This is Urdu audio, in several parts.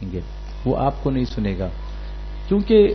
سنیں گے, وہ آپ کو نہیں سنے گا. کیونکہ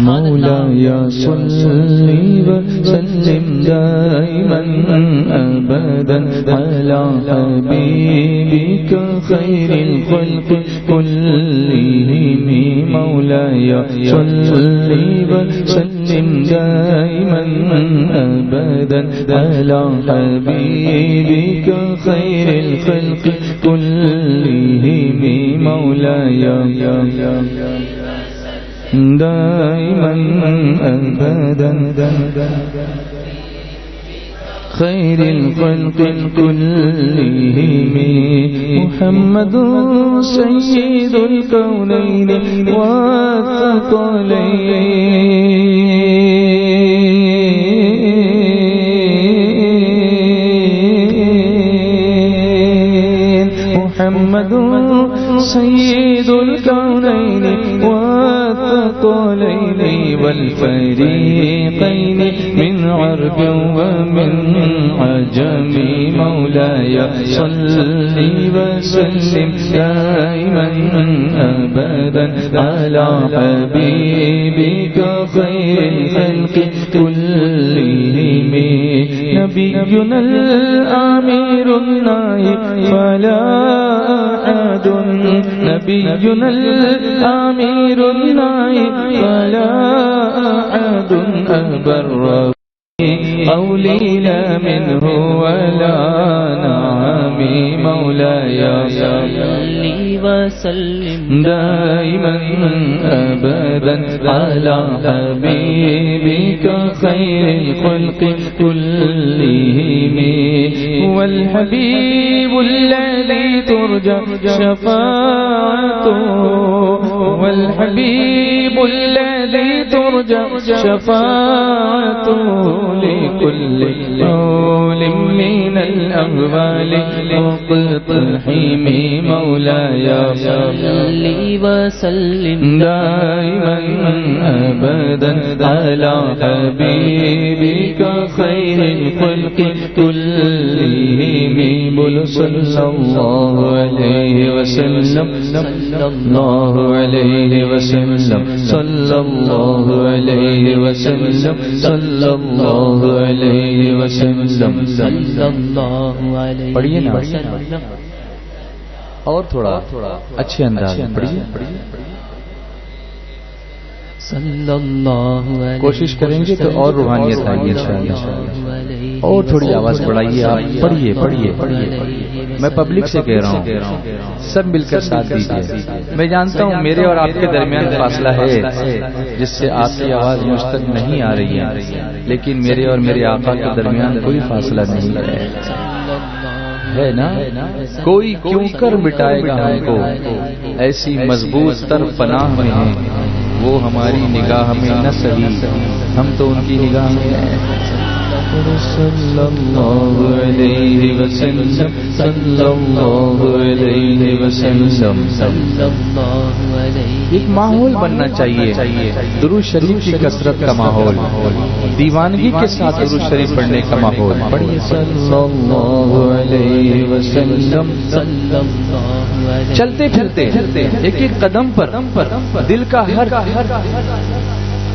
مولاي صل وسلم دائما أبدا على حبيبك خير الخلق كلهم مولاي صل وسلم دائما أبدا على حبيبك خير الخلق كلهم مولاي دائما أبدا خير الخلق كلهم محمد سيد الكونين والثقلين محمد سيد الكونين والثقلين والفريقين من عرب ومن عجم مولاي صل وسلم دائما أبدا على حبيبك خير الخلق كلهم نبينا الأمير الناهي فلا أحد نبينا الأمير الناهي فلا أحد أبر قولنا منه ولا نعمي مولاي صل وسلم دائما أبدا على حبيبك خير الخلق كلهم هو الحبيب الذي ترجى شفاعته والحبيب الذي ترجى شفاعته لكل قول من الأغوال مقتحم مولاي صل وسلم دائما أبدا على حبيبك خير الخلق كلهم صلى الله عليه وسلم صلى الله عليه وسلم صلى الله عليه وسلم صلى الله عليه وسلم صلى الله عليه وسلم اور تھوڑا اچھے انداز میں پڑھیے صلی اللہ علیہ کوشش کریں گے تو اور روحانیت آئے گی انشاءاللہ اور تھوڑی آواز بڑھائیے آپ پڑھیے میں پبلک سے کہہ رہا ہوں سب مل کر ساتھ دیجیے میں جانتا ہوں میرے اور آپ کے درمیان فاصلہ ہے جس سے آپ کی آواز مجھ تک نہیں آ رہی ہے لیکن میرے اور میرے آقا کے درمیان کوئی فاصلہ نہیں ہے نا کوئی کیوں کر مٹائے گا ہم کو ایسی مضبوط تر پناہ میں ہیں وہ ہماری نگاہ میں نہ سہی ہم تو ان کی نگاہ میں ہیں صلی اللہ علیہ وسلم صلی اللہ علیہ وسلم ایک ماحول بننا چاہیے درود شریف کی کثرت کا ماحول دیوانگی کے ساتھ درود شریف پڑھنے کا ماحول پڑھیے صلی اللہ علیہ وسلم چلتے پھرتے ایک ایک قدم پر دل کا ہر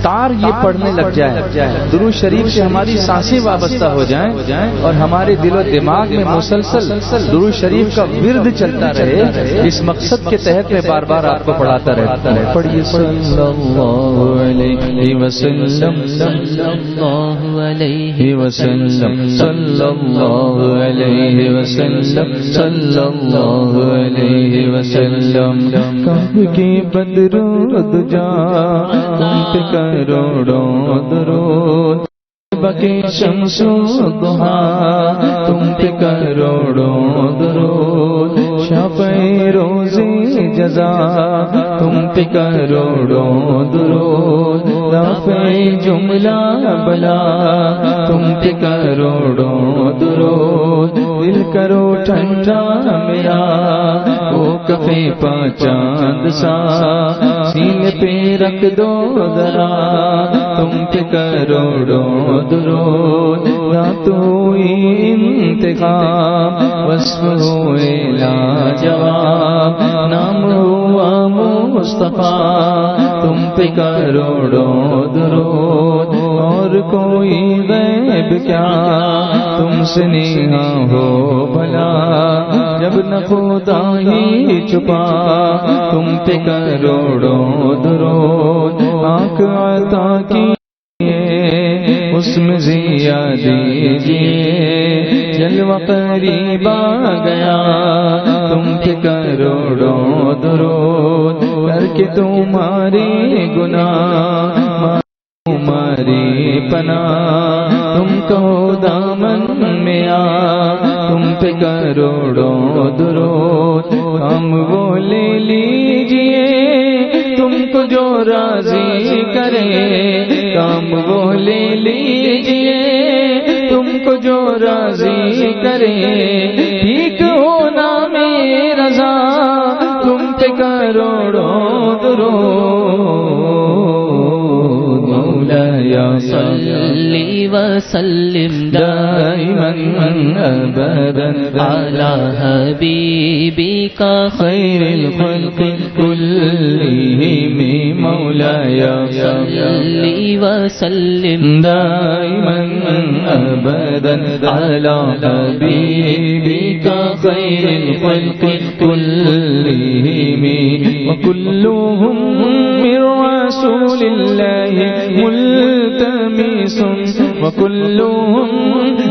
تار یہ پڑھنے لگ جائے درود شریف سے ہماری سانسیں وابستہ ہو جائیں اور ہمارے دل و دماغ میں مسلسل درود شریف کا ورد چلتا رہے اس مقصد کے تحت میں بار بار آپ کو پڑھاتا رہتا ہوں پڑھیے صلی اللہ علیہ وسلم صلی اللہ علیہ وسلم صلی اللہ علیہ وسلم صلی اللہ علیہ وسلم کب کی بدرود جا تم پہ کروڑوں درود بکی شمس و ضحا تم پہ کروڑوں درود شفع روزی جزا تم پہ کروڑوں درود رفع جملہ بلا تم پہ کروڑوں درود دل کرو ٹھنڈا میرا وہ کفے پا چاند سا سینے پہ رکھ دو ذرا تم پہ کروڑوں درود نہ تو انتخاب وصف ہوئے لاجواب نام ہوا مصطفیٰ تم پہ کروڑوں درود، اور کوئی غیب کیا تم سے نیہا ہو بھلا، جب نہ خدا ہی چھپا تم پہ کروڑوں درود، آنکھ عطا کیے اس میں ضیا دیجیے، جلوہ قریب آ گیا تم پہ کروڑوں درود، کر کے تمہاری گناہ تمہاری پناہ، تم کو دامن میں آ تم پہ کروڑوں درود، ہم وہ لے لیجئے تم کو جو راضی کرے، کام وہ لے لیجئے تم کو جو راضی کرے، ٹھیک ہونا میں رضا تم پہ کروڑوں درود، مولایا صلی وسلم دائما ابدا على حبيبك خیر الخلق كلهم، مولایا صلی وسلم دائما ابدا على حبيبك خیر الخلق كلهم، وكلهم من رسول الله ملتمس، وكلهم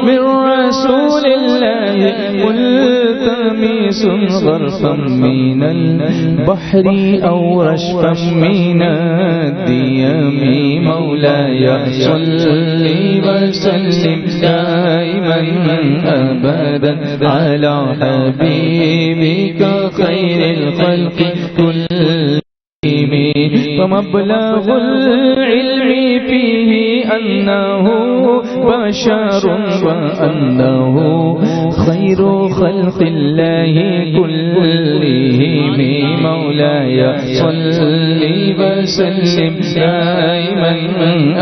من رسول الله ملتمس، غرفا من البحر أو رشفا من الديم، مولاي صل وسلم دائما أبدا على حبيبك خير الخلق كلهم، فمبلغ العلم فيه أنه بشر وأنه خير خلق الله كلهم، مولاي صل وسلم دائما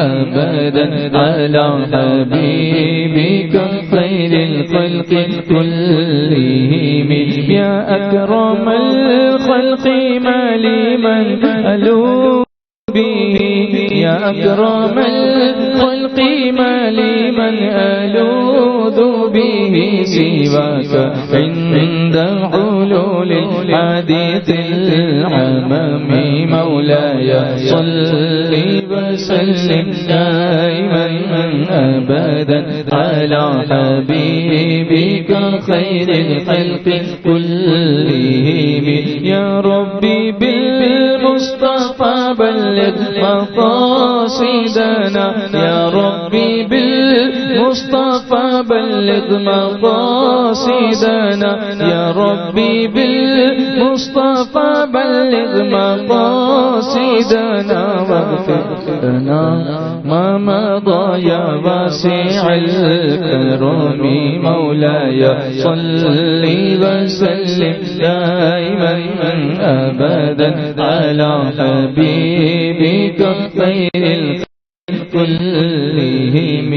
أبدا على حبيبك خير الخلق كلهم، يا أكرم الخلق ما لي من ألوذ به، يا أكرم الخلق ما لي من ألوذ به سواك عند حلول الحادث العمم، مولاي صل وسلم دائما أبدا على حبيبك خير الخلق كلهم، يا ربي بالمصطفى بلغ مقاصدنا، يا ربي بالمصطفى بلغ مقاصدنا، يا ربي بالمصطفى بلغ مقاصدنا، واغفر لنا ما مضى يا واسع الكرم، مولاي صل وسلم دائما أبدا على حبيبك خير الخلق كلهم.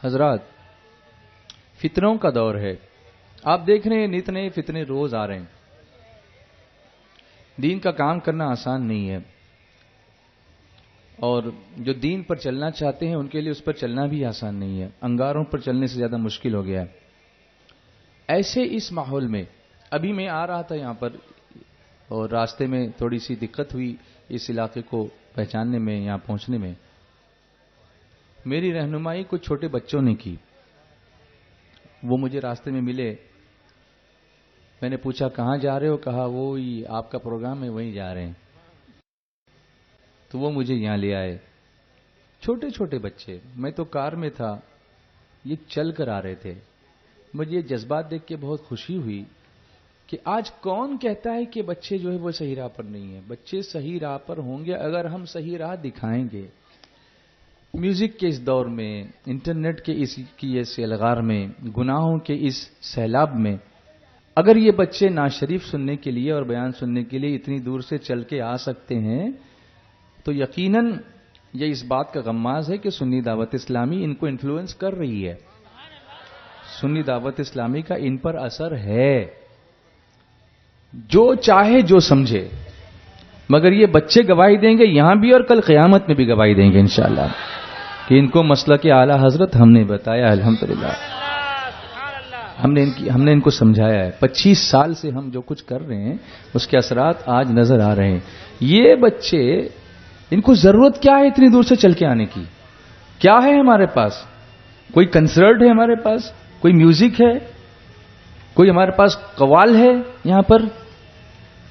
حضرات، فتنوں کا دور ہے، آپ دیکھ رہے ہیں نت نئے فتنے روز آ رہے ہیں. دین کا کام کرنا آسان نہیں ہے، اور جو دین پر چلنا چاہتے ہیں ان کے لیے اس پر چلنا بھی آسان نہیں ہے، انگاروں پر چلنے سے زیادہ مشکل ہو گیا ہے. ایسے اس ماحول میں ابھی میں آ رہا تھا یہاں پر، اور راستے میں تھوڑی سی دقت ہوئی اس علاقے کو پہچاننے میں، یہاں پہنچنے میں. میری رہنمائی کچھ چھوٹے بچوں نے کی، وہ مجھے راستے میں ملے. میں نے پوچھا کہاں جا رہے ہو؟ کہا وہی آپ کا پروگرام ہے وہیں جا رہے ہیں. تو وہ مجھے یہاں لے آئے، چھوٹے چھوٹے بچے. میں تو کار میں تھا، یہ چل کر آ رہے تھے. مجھے یہ جذبات دیکھ کے بہت خوشی ہوئی کہ آج کون کہتا ہے کہ بچے جو ہے وہ صحیح راہ پر نہیں ہیں. بچے صحیح راہ پر ہوں گے اگر ہم صحیح راہ دکھائیں گے. میوزک کے اس دور میں، انٹرنیٹ کے اس الغار میں، گناہوں کے اس سیلاب میں، اگر یہ بچے نعت شریف سننے کے لیے اور بیان سننے کے لیے اتنی دور سے چل کے آ سکتے ہیں تو یقیناً یہ اس بات کا غماز ہے کہ سنی دعوت اسلامی ان کو انفلوئنس کر رہی ہے. سنی دعوت اسلامی کا ان پر اثر ہے. جو چاہے جو سمجھے، مگر یہ بچے گواہی دیں گے یہاں بھی اور کل قیامت میں بھی گواہی دیں گے انشاءاللہ کہ ان کو مسلک اعلی حضرت ہم نے بتایا. الحمدللہ ہم نے ان کو سمجھایا ہے. 25 سال سے ہم جو کچھ کر رہے ہیں اس کے اثرات آج نظر آ رہے ہیں. یہ بچے، ان کو ضرورت کیا ہے اتنی دور سے چل کے آنے کی؟ کیا ہے ہمارے پاس؟ کوئی کنسرٹ ہے ہمارے پاس؟ کوئی میوزک ہے؟ کوئی ہمارے پاس قوال ہے یہاں پر؟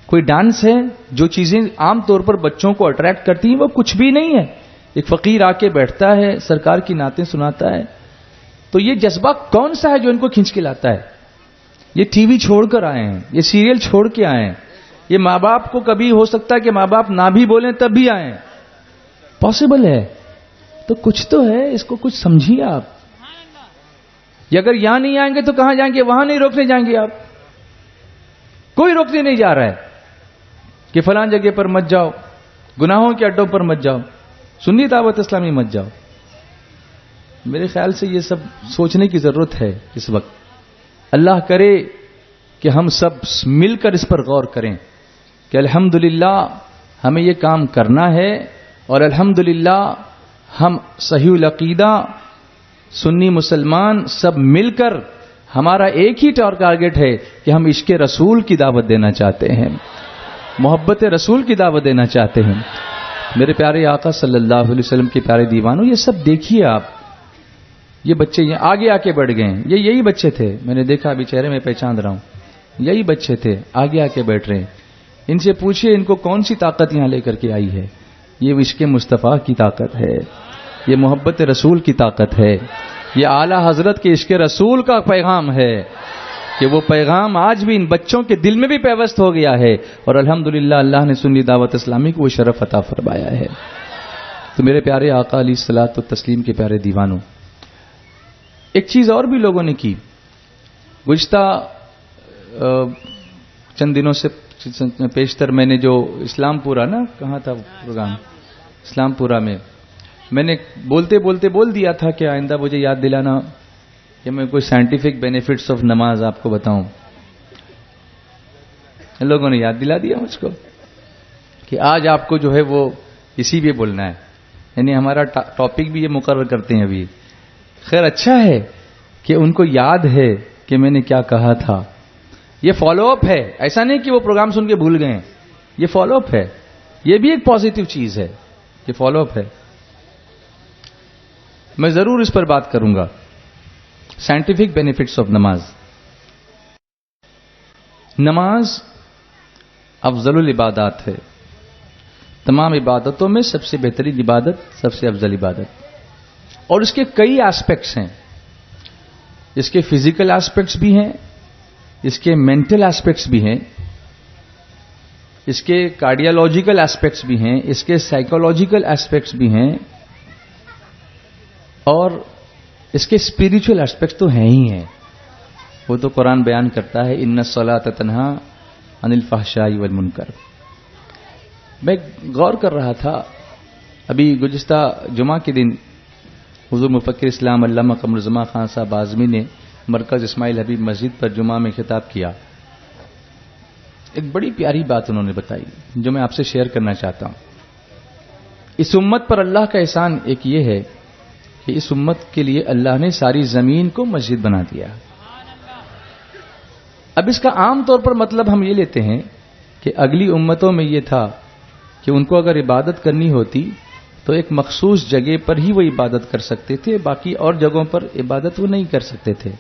کوئی ڈانس ہے؟ جو چیزیں عام طور پر بچوں کو اٹریکٹ کرتی ہیں وہ کچھ بھی نہیں ہے. ایک فقیر آ کے بیٹھتا ہے، سرکار کی نعتیں سناتا ہے. تو یہ جذبہ کون سا ہے جو ان کو کھینچ کے لاتا ہے؟ یہ ٹی وی چھوڑ کر آئے ہیں، یہ سیریل چھوڑ کے آئے ہیں. یہ ماں باپ کو کبھی ہو سکتا ہے کہ ماں باپ نہ بھی بولیں تب بھی آئیں، پاسبل ہے. تو کچھ تو ہے، اس کو کچھ سمجھیے آپ. یہ اگر یہاں نہیں آئیں گے تو کہاں جائیں گے؟ وہاں نہیں روکنے جائیں گے آپ. کوئی روکنے نہیں جا رہا ہے کہ فلاں جگہ پر مت جاؤ، گناہوں کے اڈوں پر مت جاؤ، سنی دعوت اسلامی مت جاؤ. میرے خیال سے یہ سب سوچنے کی ضرورت ہے اس وقت. اللہ کرے کہ ہم سب مل کر اس پر غور کریں کہ الحمدللہ ہمیں یہ کام کرنا ہے، اور الحمدللہ ہم صحیح العقیدہ سنی مسلمان سب مل کر ہمارا ایک ہی ٹارگٹ ہے کہ ہم عشق رسول کی دعوت دینا چاہتے ہیں، محبت رسول کی دعوت دینا چاہتے ہیں. میرے پیارے آقا صلی اللہ علیہ وسلم کے پیارے دیوانوں، یہ سب دیکھیے آپ. یہ بچے یہ آگے آ کے بڑھ گئے ہیں. یہی بچے تھے، میں نے دیکھا ابھی چہرے میں پہچان رہا ہوں. یہی بچے تھے آگے آ کے بیٹھ رہے ہیں. ان سے پوچھئے ان کو کون سی طاقت یہاں لے کر کے آئی ہے؟ یہ عشق مصطفیٰ کی طاقت ہے، یہ محبت رسول کی طاقت ہے، یہ اعلی حضرت کے عشق رسول کا پیغام ہے کہ وہ پیغام آج بھی ان بچوں کے دل میں بھی پیوست ہو گیا ہے. اور الحمدللہ اللہ نے سنی دعوت اسلامی کو وہ شرف عطا فرمایا ہے. تو میرے پیارے آقا علیہ الصلوۃ والتسلیم کے پیارے دیوانوں، ایک چیز اور بھی لوگوں نے کی. گزشتہ چند دنوں سے پیشتر میں نے جو اسلام پورا نا، کہاں تھا پروگرام؟ اسلام پورا میں نے بولتے بولتے بول دیا تھا کہ آئندہ مجھے یاد دلانا کہ میں کوئی سائنٹیفک بینیفٹس آف نماز آپ کو بتاؤں. لوگوں نے یاد دلا دیا مجھ کو کہ آج آپ کو جو ہے وہ اسی پہ بولنا ہے. یعنی ہمارا ٹاپک بھی یہ مقرر کرتے ہیں ابھی. خیر اچھا ہے کہ ان کو یاد ہے کہ میں نے کیا کہا تھا. یہ فالو اپ ہے، ایسا نہیں کہ وہ پروگرام سن کے بھول گئے. یہ فالو اپ ہے، یہ بھی ایک پازیٹو چیز ہے. یہ فالو اپ ہے. میں ضرور اس پر بات کروں گا. سائنٹیفک بینیفٹس آف نماز. نماز افضل العبادات ہے. تمام عبادتوں میں سب سے بہترین عبادت، سب سے افضل عبادت. اور اس کے کئی ایسپیکٹس ہیں. اس کے فزیکل ایسپیکٹس بھی ہیں، اس کے مینٹل ایسپیکٹس بھی ہیں، اس کے کارڈیالوجیکل ایسپیکٹس بھی ہیں، اس کے سائیکولوجیکل ایسپیکٹس بھی ہیں، اور اس کے اسپریچول ایسپیکٹس تو ہیں ہی ہیں. وہ تو قرآن بیان کرتا ہے ان الصلاۃ تنہا عن الفحشاء والمنکر. میں غور کر رہا تھا ابھی گزشتہ جمعہ کے دن حضور مفکر اسلام علامہ قمر زمان خان صاحب اعظمی نے مرکز اسماعیل حبیب مسجد پر جمعہ میں خطاب کیا. ایک بڑی پیاری بات انہوں نے بتائی جو میں آپ سے شیئر کرنا چاہتا ہوں. اس امت پر اللہ کا احسان ایک یہ ہے کہ اس امت کے لیے اللہ نے ساری زمین کو مسجد بنا دیا. اب اس کا عام طور پر مطلب ہم یہ لیتے ہیں کہ اگلی امتوں میں یہ تھا کہ ان کو اگر عبادت کرنی ہوتی تو ایک مخصوص جگہ پر ہی وہ عبادت کر سکتے تھے، باقی اور جگہوں پر عبادت وہ نہیں کر سکتے تھے.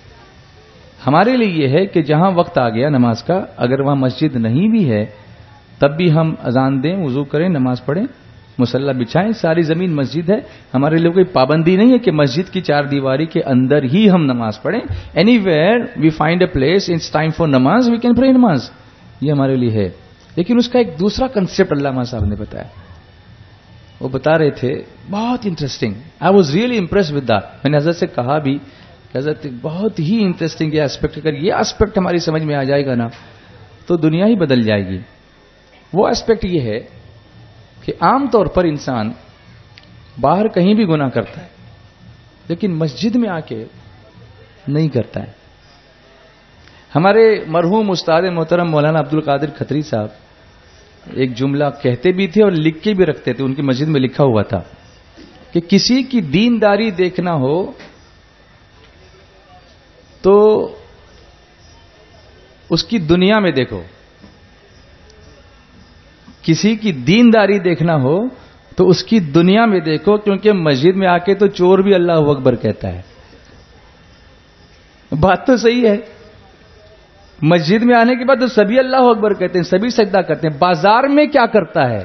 ہمارے لیے یہ ہے کہ جہاں وقت آ گیا نماز کا، اگر وہاں مسجد نہیں بھی ہے تب بھی ہم اذان دیں، وضو کریں، نماز پڑھیں، مصلی بچھائیں. ساری زمین مسجد ہے. ہمارے لیے کوئی پابندی نہیں ہے کہ مسجد کی چار دیواری کے اندر ہی ہم نماز پڑھیں. Anywhere we find a place it's time for namaz we can پرے نماز. یہ ہمارے لیے ہے. لیکن اس کا ایک دوسرا کنسپٹ علامہ صاحب نے بتایا. وہ بتا رہے تھے بہت interesting. I was really impressed with that. میں نے حضرت سے کہا بھی کہ حضرت بہت ہی انٹرسٹنگ یہ اسپیکٹ، اگر یہ اسپیکٹ ہماری سمجھ میں آ جائے گا نا تو دنیا ہی بدل جائے گی. وہ اسپیکٹ یہ ہے کہ عام طور پر انسان باہر کہیں بھی گناہ کرتا ہے لیکن مسجد میں آ کے نہیں کرتا ہے. ہمارے مرحوم استاد محترم مولانا عبد القادر کھتری صاحب ایک جملہ کہتے بھی تھے اور لکھ کے بھی رکھتے تھے. ان کی مسجد میں لکھا ہوا تھا کہ کسی کی دینداری دیکھنا ہو تو اس کی دنیا میں دیکھو, کسی کی دینداری دیکھنا ہو تو اس کی دنیا میں دیکھو, کیونکہ مسجد میں آ کے تو چور بھی اللہ اکبر کہتا ہے. بات تو صحیح ہے, مسجد میں آنے کے بعد تو سبھی اللہ اکبر کہتے ہیں, سبھی سجدہ کرتے ہیں. بازار میں کیا کرتا ہے؟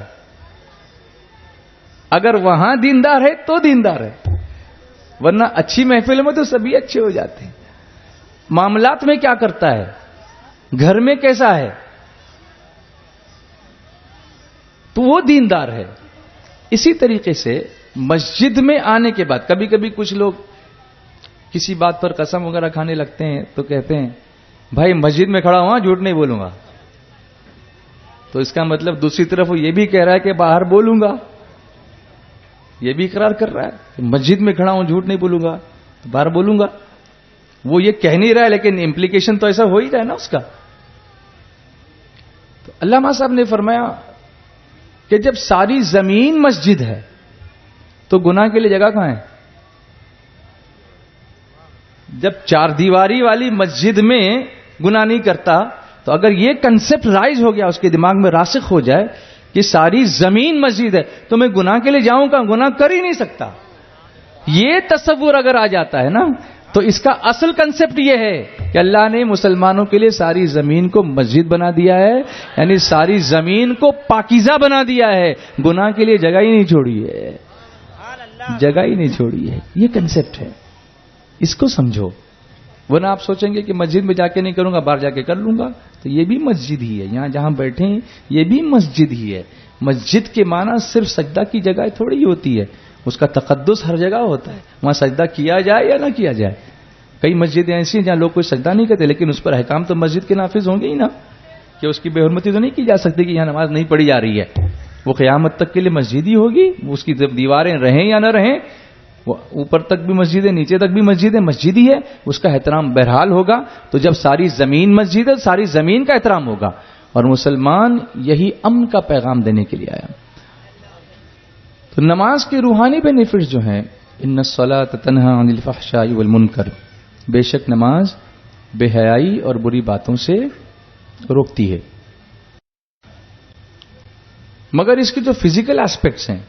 اگر وہاں دیندار ہے تو دیندار ہے, ورنہ اچھی محفل میں تو سبھی اچھے ہو جاتے ہیں. معاملات میں کیا کرتا ہے؟ گھر میں کیسا ہے تو وہ دیندار ہے. اسی طریقے سے مسجد میں آنے کے بعد کبھی کبھی کچھ لوگ کسی بات پر قسم وغیرہ کھانے لگتے ہیں تو کہتے ہیں بھائی مسجد میں کھڑا ہوا جھوٹ نہیں بولوں گا. تو اس کا مطلب دوسری طرف وہ یہ بھی کہہ رہا ہے کہ باہر بولوں گا, یہ بھی اقرار کر رہا ہے کہ مسجد میں کھڑا ہوں جھوٹ نہیں بولوں گا, باہر بولوں گا. وہ یہ کہہ نہیں رہا ہے لیکن امپلیکیشن تو ایسا ہو ہی رہا ہے نا اس کا. تو علامہ صاحب نے فرمایا کہ جب ساری زمین مسجد ہے تو گناہ کے لیے جگہ کہاں ہے؟ جب چار دیواری والی مسجد میں گناہ نہیں کرتا تو اگر یہ کنسپٹ رائز ہو گیا اس کے دماغ میں راسخ ہو جائے کہ ساری زمین مسجد ہے تو میں گناہ کے لیے جاؤں گا, گناہ کر ہی نہیں سکتا. یہ تصور اگر آ جاتا ہے نا تو اس کا اصل کنسپٹ یہ ہے کہ اللہ نے مسلمانوں کے لیے ساری زمین کو مسجد بنا دیا ہے, یعنی ساری زمین کو پاکیزہ بنا دیا ہے, گناہ کے لیے جگہ ہی نہیں چھوڑی ہے, جگہ ہی نہیں چھوڑی ہے. یہ کنسپٹ ہے, اس کو سمجھو. ورنہ آپ سوچیں گے کہ مسجد میں جا کے نہیں کروں گا, باہر جا کے کر لوں گا, تو یہ بھی مسجد ہی ہے. یہاں جہاں بیٹھے ہیں یہ بھی مسجد ہی ہے. مسجد کے معنی صرف سجدہ کی جگہ تھوڑی ہوتی ہے, اس کا تقدس ہر جگہ ہوتا ہے. وہاں سجدہ کیا جائے یا نہ کیا جائے. کئی مسجدیں ایسی ہیں جہاں لوگ کوئی سجدہ نہیں کرتے لیکن اس پر احکام تو مسجد کے نافذ ہوں گے ہی نا, کہ اس کی بے حرمتی تو نہیں کی جا سکتی کہ یہاں نماز نہیں پڑھی جا رہی ہے. وہ قیامت تک کے لیے مسجد ہی ہوگی, اس کی دیواریں رہیں یا نہ رہیں, وہ اوپر تک بھی مسجد ہے نیچے تک بھی مسجد ہے, مسجد ہی ہے, اس کا احترام بہرحال ہوگا. تو جب ساری زمین مسجد ہے ساری زمین کا احترام ہوگا. اور مسلمان یہی امن کا پیغام دینے کے لیے آیا. تو نماز کے روحانی بینیفٹس جو ہیں, ان الصلاۃ تنہی عن الفحشاء والمنکر, بے شک نماز بے حیائی اور بری باتوں سے روکتی ہے. مگر اس کی جو فزیکل ایسپیکٹس ہیں,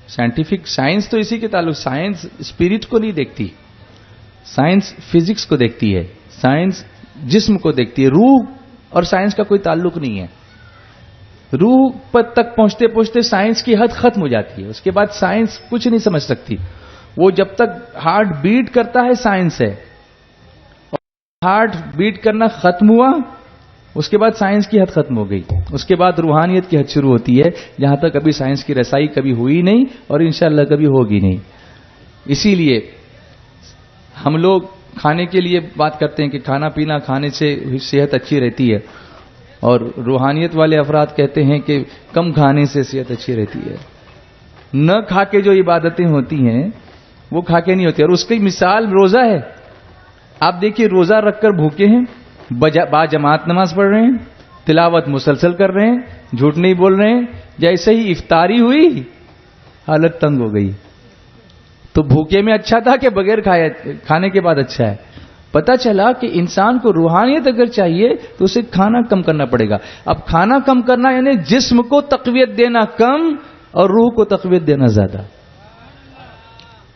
سائنٹیفک سائنس تو اسی کے تعلق, سائنس اسپرٹ کو نہیں دیکھتی, سائنس فزکس کو دیکھتی ہے, سائنس جسم کو دیکھتی ہے. روح اور سائنس کا کوئی تعلق نہیں ہے. روح پر تک پہنچتے پہنچتے سائنس کی حد ختم ہو جاتی ہے, اس کے بعد سائنس کچھ نہیں سمجھ سکتی. وہ جب تک ہارٹ بیٹ کرتا ہے سائنس ہے, ہارٹ بیٹ کرنا ختم ہوا اس کے بعد سائنس کی حد ختم ہو گئی. اس کے بعد روحانیت کی حد شروع ہوتی ہے جہاں تک ابھی سائنس کی رسائی کبھی ہوئی نہیں اور انشاءاللہ کبھی ہوگی نہیں. اسی لیے ہم لوگ کھانے کے لیے بات کرتے ہیں کہ کھانا پینا کھانے سے صحت اچھی رہتی ہے, اور روحانیت والے افراد کہتے ہیں کہ کم کھانے سے صحت اچھی رہتی ہے. نہ کھا کے جو عبادتیں ہوتی ہیں وہ کھا کے نہیں ہوتی. اور اس کی مثال روزہ ہے. آپ دیکھیے روزہ رکھ کر بھوکے ہیں, با جماعت نماز پڑھ رہے ہیں, تلاوت مسلسل کر رہے ہیں, جھوٹ نہیں بول رہے ہیں, جیسے ہی افطاری ہوئی حالت تنگ ہو گئی. تو بھوکے میں اچھا تھا کہ بغیر کھانے کے بعد اچھا ہے. پتہ چلا کہ انسان کو روحانیت اگر چاہیے تو اسے کھانا کم کرنا پڑے گا. اب کھانا کم کرنا یعنی جسم کو تقویت دینا کم اور روح کو تقویت دینا زیادہ.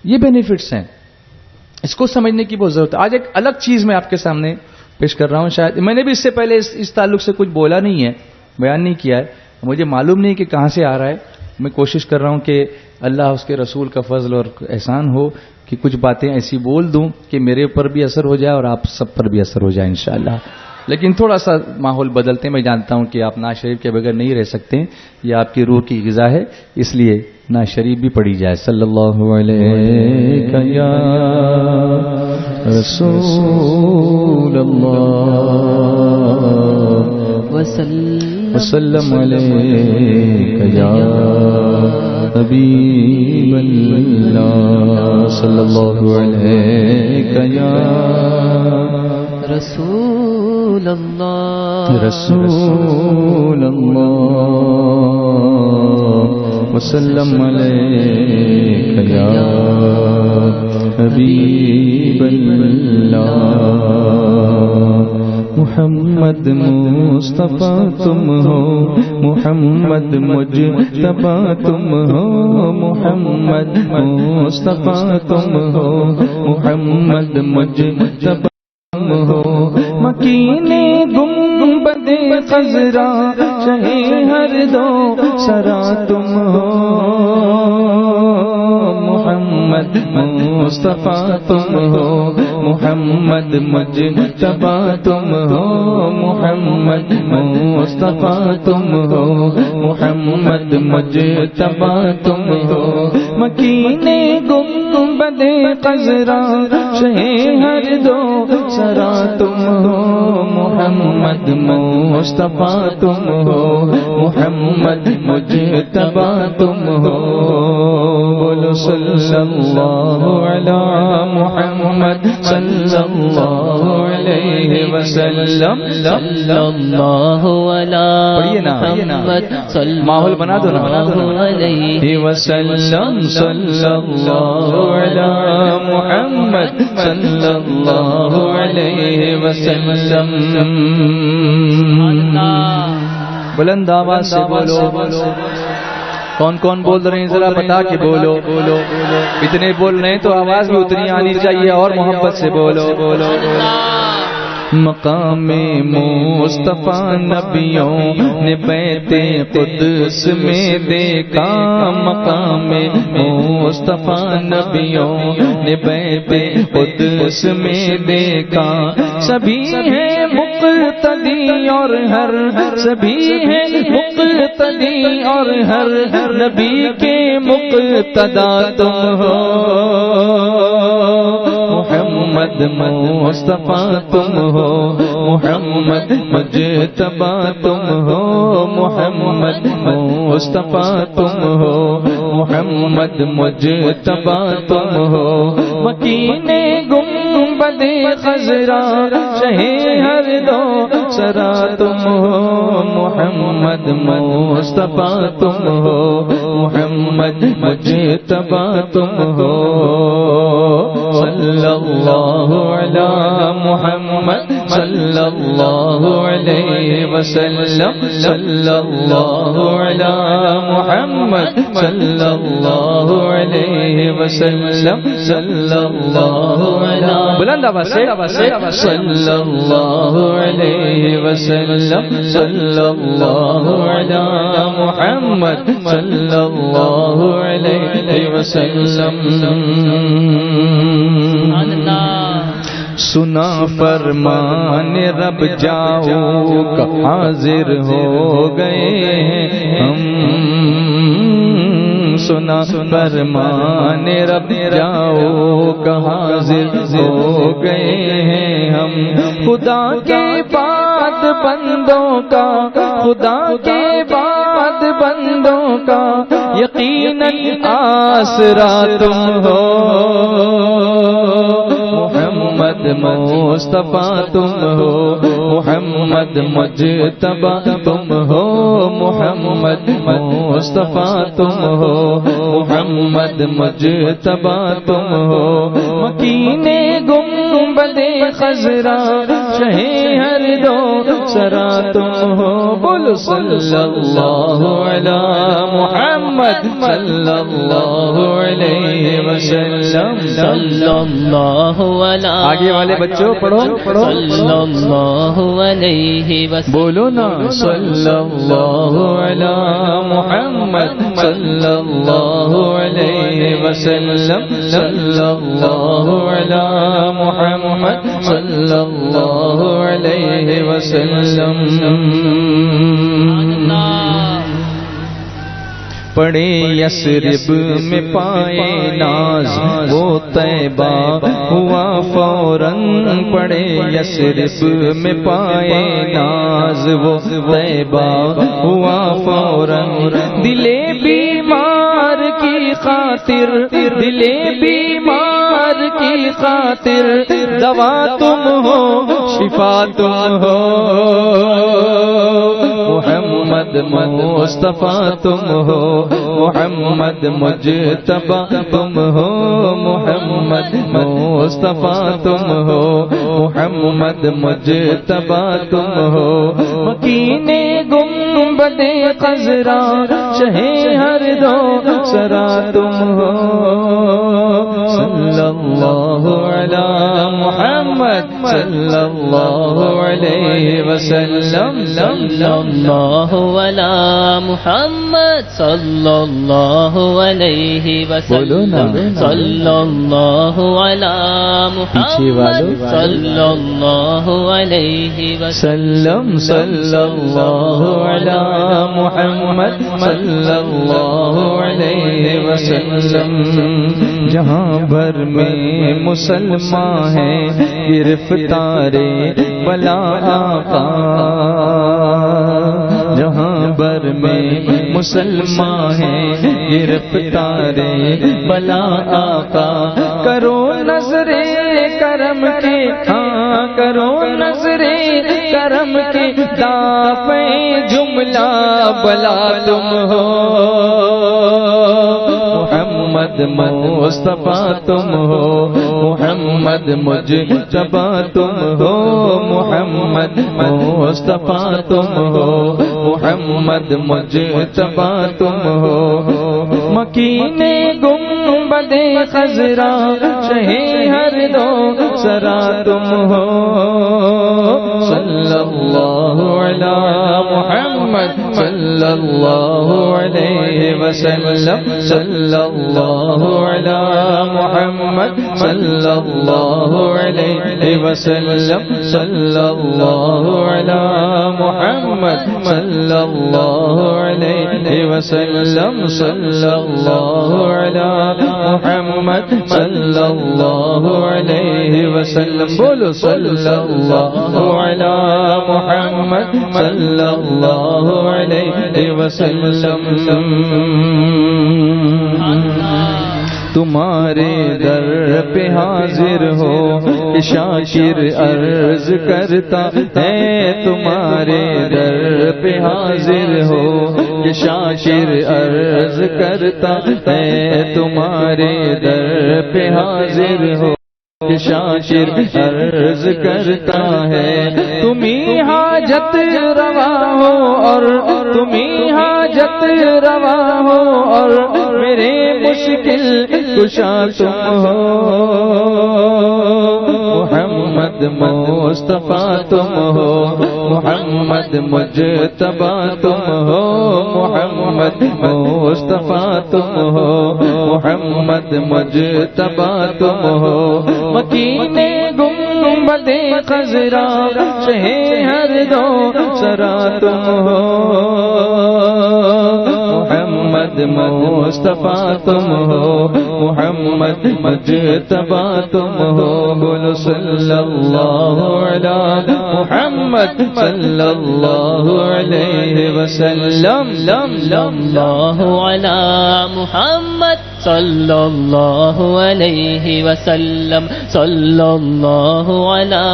یہ بینیفٹس ہیں, اس کو سمجھنے کی بہت ضرورت ہے. آج ایک الگ چیز میں آپ کے سامنے پیش کر رہا ہوں. شاید میں نے بھی اس سے پہلے اس تعلق سے کچھ بولا نہیں ہے, بیان نہیں کیا ہے, مجھے معلوم نہیں کہ کہاں سے آ رہا ہے. میں کوشش کر رہا ہوں کہ اللہ اس کے رسول کا فضل اور احسان ہو کہ کچھ باتیں ایسی بول دوں کہ میرے اوپر بھی اثر ہو جائے اور آپ سب پر بھی اثر ہو جائے انشاءاللہ. لیکن تھوڑا سا ماحول بدلتے, میں جانتا ہوں کہ آپ نعت شریف کے بغیر نہیں رہ سکتے, یہ آپ کی روح کی غذا ہے, اس لیے نعت شریف بھی پڑھی جائے. صلی اللہ علیہ یا رسول اللہ وسلم علیہ یا حبیب اللہ صلی اللہ علیہ یا رسول اللہ رسول اللہ وسلم علیک یا حبیب اللہ محمد مصطفیٰ تم ہو محمد مجتبیٰ تم ہو محمد مصطفیٰ تم ہو محمد مجتبیٰ تم ہو مکین گنبد خضرا شہ ہر دو سرا تم ہو محمد مصطفیٰ تم ہو محمد مجتبیٰ تم ہو محمد مصطفیٰ تم ہو محمد مجتبیٰ تم ہو مکین گنبد خضرا شہ ہر دو سرا تم ہو محمد مصطفیٰ تم ہو محمد مجتبیٰ تم ہو بولو صلی اللہ علی محمد صلی اللہ علیہ وسلم صلی اللہ علی محمد صلی ماحول بنا دو نا علیہ وسلم صلی اللہ علی محمد صلی اللہ علیہ وسلم بلند آواز سے بولو کون کون بول رہے ہیں ذرا بتا کے بولو اتنے بول رہے ہیں تو آواز بھی اتنی آنی چاہیے اور محبت سے بولو مقام مصطفیٰ نبیوں نے بیت قدس میں دیکھا مقام مصطفیٰ نبیوں نے بیت قدس میں دیکھا سبھی ہیں مقتدی اور ہر سبھی ہیں مقتدی اور ہر نبی کے مقتدا تم ہو محمد مصطفیٰ تم ہو محمد مجتبیٰ تم ہو محمد مصطفیٰ تم ہو محمد مجتبیٰ تم ہو مکین گنبد خضرا شہ ہر دو سرا تم ہو محمد مصطفیٰ تم ہو محمد مجتبیٰ تم ہو صلی اللہ علی محمد صلی اللہ علیہ وسلم صلی اللہ علی محمد صلی اللہ علیہ وسلم صلی اللہ علی بلند آواز سے صلی اللہ علیہ وسلم صلی اللہ علی محمد صلی اللہ علیہ وسلم سنا فرمان رب جاؤ کا حاضر ہو گئے ہم سنا فرمان رب جاؤ کا حاضر ہو گئے ہیں ہم خدا کے بعد بندوں کا خدا کے بعد بندوں کا یقیناً آسرا تم ہو محمد مصطفیٰ تم ہو محمد مجتبیٰ تم ہو محمد مصطفیٰ تم ہو محمد مجتبیٰ تم ہو مکین گنبد خضرا شہ ہر دو سرا تم ہو بولو صلی اللہ علی محمد صلی اللہ علیہ وسلم صلی اللہ علی آگے والے بچوں پڑھو صلی اللہ علیہ وسلم بولو نا صلی اللہ علی محمد صلی اللہ علیہ وسلم صلی اللہ علی محمد صلی اللہ علیہ وسلم پڑے یثرب میں پائے ناز وہ طیبہ ہوا فوراً پڑے یثرب میں پائے ناز وہ طیبہ ہوا فوراً دل بیمار خاطر، دل بیمار کی خاطر، دوا تم ہو شفا تم ہو، محمد مصطفیٰ تم ہو، محمد مجتبی تم ہو، محمد مصطفیٰ تم ہو، محمد مجتبی تم ہو، مکین گنبد خضرا شہ ہر دو سرا تم ہو، صلی اللہ علی محمد صلی اللہ علیہ وسلم، صلی اللہ علی محمد صلی اللہ علیہ وسلم، صلی اللہ علی محمد صلی اللہ علیہ وسلم، صلی اللہ علی محمد صلی اللہ علیہ وسلم، جہاں بھر میں مسلمان ہیں گرفتار بلا آقا، جہاں بھر میں مسلمان ہیں گرفتار بلا آقا، کرو نظر کرم کے، ہاں کرو نظر کرم کے، دافع جملہ بلا تم ہو، محمد مصطفیٰ تم ہو، محمد مجتبی تم ہو، محمد مصطفیٰ تم ہو، محمد مجتبی تم ہو، مکین گنبد خضرا شہ ہر دو سرا تم ہو، صلی اللہ علی محمد صلی اللہ علیہ وسلم، صلی اللہ علی محمد صلی اللہ علیہ وسلم، صلی اللہ علی محمد صلی اللہ علیہ وسلم، صلی اللہ علی محمد صلی اللہ علیہ وسلم، بولو صلی اللہ علی محمد صلی اللہ علیہ وسلم، تمہارے در پہ حاضر ہو شاکر عرض کرتا ہے، تمہارے در پہ حاضر ہو شاکر عرض کرتا ہے، تمہارے در پہ حاضر ہو شاکر عرض کرتا ہے، تمہیں حاجت روا ہو اور تمہیں حاجت روا ہو اور میرے مشکل کشا تم ہو، محمد مصطفیٰ تم ہو، محمد مجتبی تم ہو، محمد مصطفیٰ تم ہو، محمد مجتبی تم ہو، مکین گنبد خضرا شہ ہر دو سرا تم ہو، محمد مصطفیٰ تم ہو، محمد مجتبی تم ہو، بولو صلی اللہ علی محمد صلی اللہ علیہ وسلم، صلی اللہ علی محمد صلی اللہ علیہ وسلم، صلی اللہ علی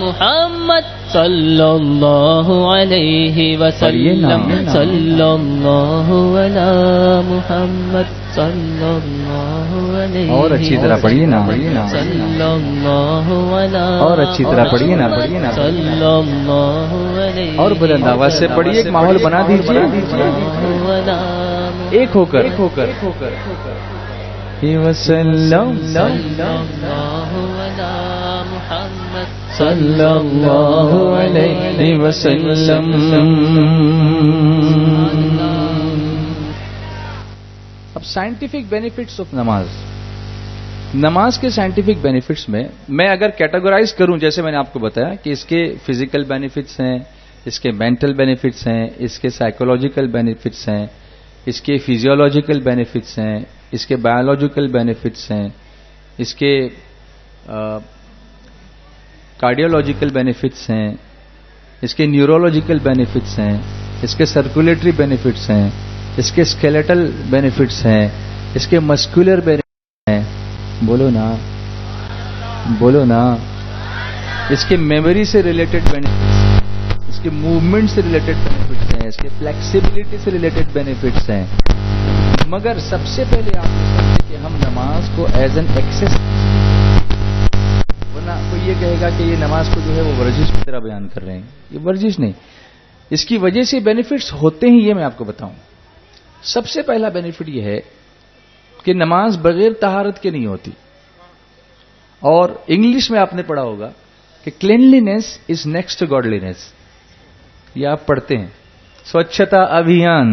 محمد صلی اللہ علیہ وسلم، صلی اللہ علی محمد صلی اللہ علیہ، اور اچھی طرح پڑھیے نا، صلی اللہ علی، اور اچھی طرح پڑھیے نا، صلی اللہ علیہ، اور بلند آواز سے پڑھیے، ایک ماحول بنا دیجیے، ایک ہو کر وسلم، صلی اللہ علی محمد صلی اللہ علیہ وسلم۔ اب سائنٹیفک بینیفٹس آف نماز، نماز کے سائنٹیفک بینیفٹس میں اگر کیٹیگرائز کروں، جیسے میں نے آپ کو بتایا کہ اس کے فزیکل بینیفٹس ہیں، اس کے مینٹل بینیفٹس ہیں، اس کے سائیکولوجیکل بینیفٹس ہیں، اس کے فزیولوجیکل بینیفٹس ہیں، اس کے بایولوجیکل بینیفٹس ہیں، اس کے کارڈیولوجیکل بینیفٹس ہیں، اس کے نیورولوجیکل بینیفٹس ہیں، اس کے سرکولیٹری بینیفٹس ہیں، اس کے اسکیلیٹل بینیفٹس ہیں، اس کے مسکولر بینیفٹس ہیں، بولو نا، اس کے میموری سے ریلیٹڈ بینیفٹس، اس کے موومنٹ سے ریلیٹڈ بینیفٹس ہیں، اس کے فلیکسیبلٹی سے ریلیٹڈ بینیفٹس ہیں. مگر سب سے پہلے آپ یہ سمجھیں کہ ہم نماز کو ایز این ایکسس، ورنہ کوئی یہ کہے گا کہ یہ نماز کو جو ہے وہ ورزش کی طرح بیان کر رہے ہیں. یہ ورزش نہیں، اس کی وجہ سے بینیفٹس ہوتے ہیں. یہ میں آپ کو بتاؤں. سب سے پہلا بینیفٹ یہ ہے کہ نماز بغیر طہارت کے نہیں ہوتی. اور انگلش میں آپ نے پڑھا ہوگا کہ کلینلینس از نیکسٹ ٹو گاڈلینس. یہ آپ پڑھتے ہیں سوچھتا ابھیان.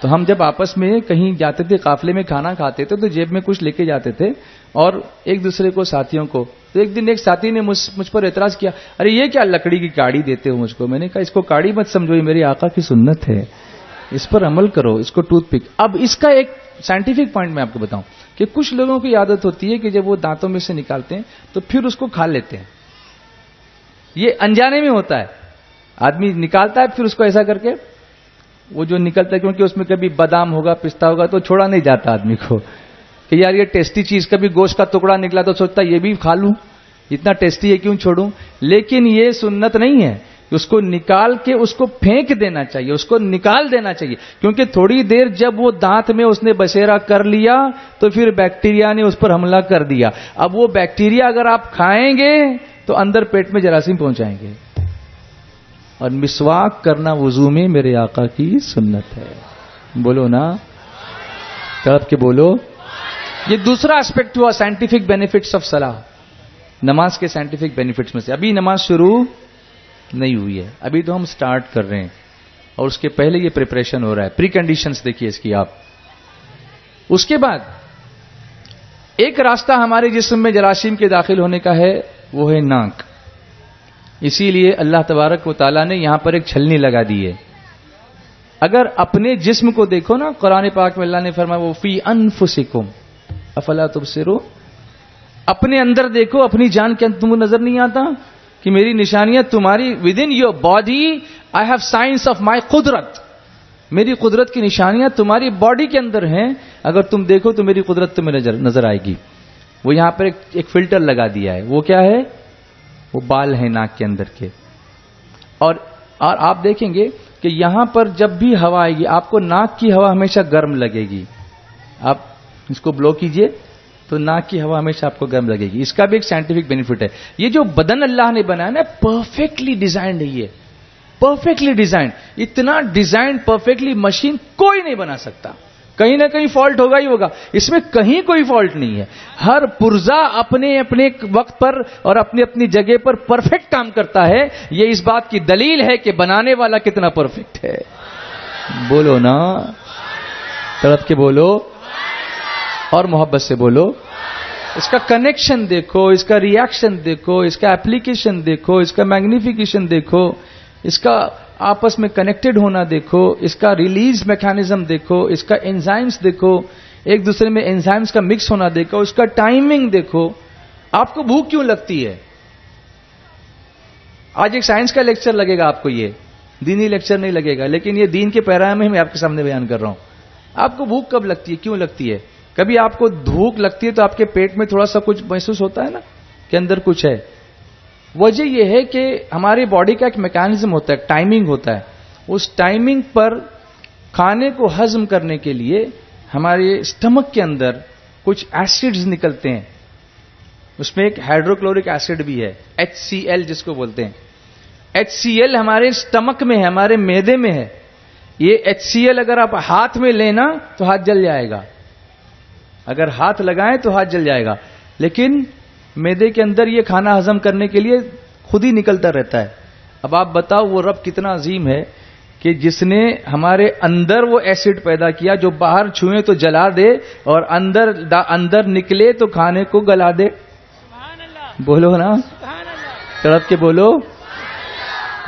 تو ہم جب آپس میں کہیں جاتے تھے، قافلے میں کھانا کھاتے تھے، تو جیب میں کچھ لے کے جاتے تھے اور ایک دوسرے کو، ساتھیوں کو. تو ایک دن ایک ساتھی نے مجھ پر اعتراض کیا، ارے یہ کیا لکڑی کی کاڑی دیتے ہو مجھ کو؟ میں نے کہا اس کو کاڑی مت سمجھو، یہ میری آقا کی سنت ہے، اس پر عمل کرو، اس کو ٹوتھ پک. اب اس کا ایک سائنٹیفک پوائنٹ میں آپ کو بتاؤں کہ کچھ لوگوں کی عادت ہوتی ہے کہ جب وہ دانتوں میں سے نکالتے ہیں تو پھر اس کو کھا لیتے ہیں. یہ انجانے میں ہوتا ہے، آدمی نکالتا ہے پھر اس کو ایسا کر کے وہ جو نکلتا ہے، کیونکہ اس میں کبھی بادام ہوگا، پستہ ہوگا، تو چھوڑا نہیں جاتا آدمی کو کہ یار یہ ٹیسٹی چیز، کبھی گوشت کا ٹکڑا نکلا تو سوچتا یہ بھی کھا لوں، اتنا ٹیسٹی ہے کیوں چھوڑوں. لیکن یہ سنت نہیں ہے، اس کو نکال کے اس کو پھینک دینا چاہیے، اس کو نکال دینا چاہیے، کیونکہ تھوڑی دیر جب وہ دانت میں اس نے بسیرا کر لیا تو پھر بیکٹیریا نے اس پر حملہ کر دیا. اب وہ بیکٹیریا اگر آپ کھائیں گے تو اندر پیٹ میں جراثیم پہنچائیں گے. اور مسواک کرنا وضو میں میرے آقا کی سنت ہے. بولو نا، تڑپ کے بولو. یہ دوسرا اسپیکٹ ہوا سائنٹیفک بینیفٹس آف صلاح، نماز کے سائنٹیفک بینیفٹس میں سے. ابھی نماز شروع نہیں ہوئی ہے، ابھی تو ہم سٹارٹ کر رہے ہیں، اور اس کے پہلے یہ پریپریشن ہو رہا ہے. پری کنڈیشنز دیکھیے اس کی آپ. اس کے بعد ایک راستہ ہمارے جسم میں جراثیم کے داخل ہونے کا ہے، وہ ہے ناک. اسی لیے اللہ تبارک و تعالیٰ نے یہاں پر ایک چھلنی لگا دی ہے. اگر اپنے جسم کو دیکھو نا، قرآن پاک میں اللہ نے فرمایا وہ فی انفسکم افلا تبصرون. اپنے اندر دیکھو، اپنی جان کے اندر تم کو نظر نہیں آتا کہ میری نشانیاں تمہاری with in your body I have science of my قدرت، میری قدرت کی نشانیاں تمہاری باڈی کے اندر ہیں. اگر تم دیکھو تو میری قدرت تمہیں نظر آئے گی. وہ یہاں پر ایک فلٹر لگا دیا ہے. وہ کیا ہے؟ وہ بال ہیں ناک کے اندر کے. اور آپ دیکھیں گے کہ یہاں پر جب بھی ہوا آئے گی آپ کو ناک کی ہوا ہمیشہ گرم لگے گی. آپ اس کو بلو کیجئے تو ناک کی ہوا ہمیشہ آپ کو گرم لگے گی. اس کا بھی ایک سائنٹیفک بینیفٹ ہے. یہ جو بدن اللہ نے بنایا نا، پرفیکٹلی ڈیزائنڈ ہے. یہ پرفیکٹلی ڈیزائنڈ، اتنا ڈیزائن پرفیکٹلی مشین کوئی نہیں بنا سکتا. کہیں نہ کہیں فالٹ ہوگا ہی ہوگا، اس میں کہیں کوئی فالٹ نہیں ہے. ہر پرزا اپنے اپنے وقت پر اور اپنی اپنی جگہ پر پرفیکٹ کام کرتا ہے. یہ اس بات کی دلیل ہے کہ بنانے والا کتنا پرفیکٹ ہے. بولو نا، تڑپ کے بولو اور محبت سے بولو. اس کا کنیکشن دیکھو، اس کا ری ایکشن دیکھو، اس کا اپلیکیشن دیکھو، اس کا میگنیفیکیشن دیکھو، اس کا آپس میں کنیکٹڈ ہونا دیکھو، اس کا ریلیز میکانزم دیکھو، اس کا انزائمز دیکھو، ایک دوسرے میں انزائمز کا مکس ہونا دیکھو، اس کا ٹائمنگ دیکھو. آپ کو بھوک کیوں لگتی ہے؟ آج ایک سائنس کا لیکچر لگے گا آپ کو، یہ دینی لیکچر نہیں لگے گا، لیکن یہ دین کے پیغام میں آپ کے سامنے بیان کر رہا ہوں. آپ کو بھوک کب لگتی ہے؟ کیوں لگتی ہے؟ کبھی آپ کو بھوک لگتی ہے تو آپ کے پیٹ میں تھوڑا سا کچھ محسوس ہوتا ہے نا کہ اندر کچھ ہے. وجہ یہ ہے کہ ہماری باڈی کا ایک میکانزم ہوتا ہے، ٹائمنگ ہوتا ہے. اس ٹائمنگ پر کھانے کو ہضم کرنے کے لیے ہمارے اسٹمک کے اندر کچھ ایسڈز نکلتے ہیں. اس میں ایک ہائیڈروکلورک ایسڈ بھی ہے، HCl جس کو بولتے ہیں. HCl ہمارے اسٹمک میں ہے، ہمارے معدے میں ہے. یہ HCl اگر آپ ہاتھ میں لینا تو ہاتھ جل جائے گا، اگر ہاتھ لگائیں تو ہاتھ جل جائے گا. لیکن معدے کے اندر یہ کھانا ہضم کرنے کے لیے خود ہی نکلتا رہتا ہے. اب آپ بتاؤ وہ رب کتنا عظیم ہے کہ جس نے ہمارے اندر وہ ایسڈ پیدا کیا جو باہر چھوئیں تو جلا دے اور اندر نکلے تو کھانے کو گلا دے. بولو نا، تڑپ کے بولو.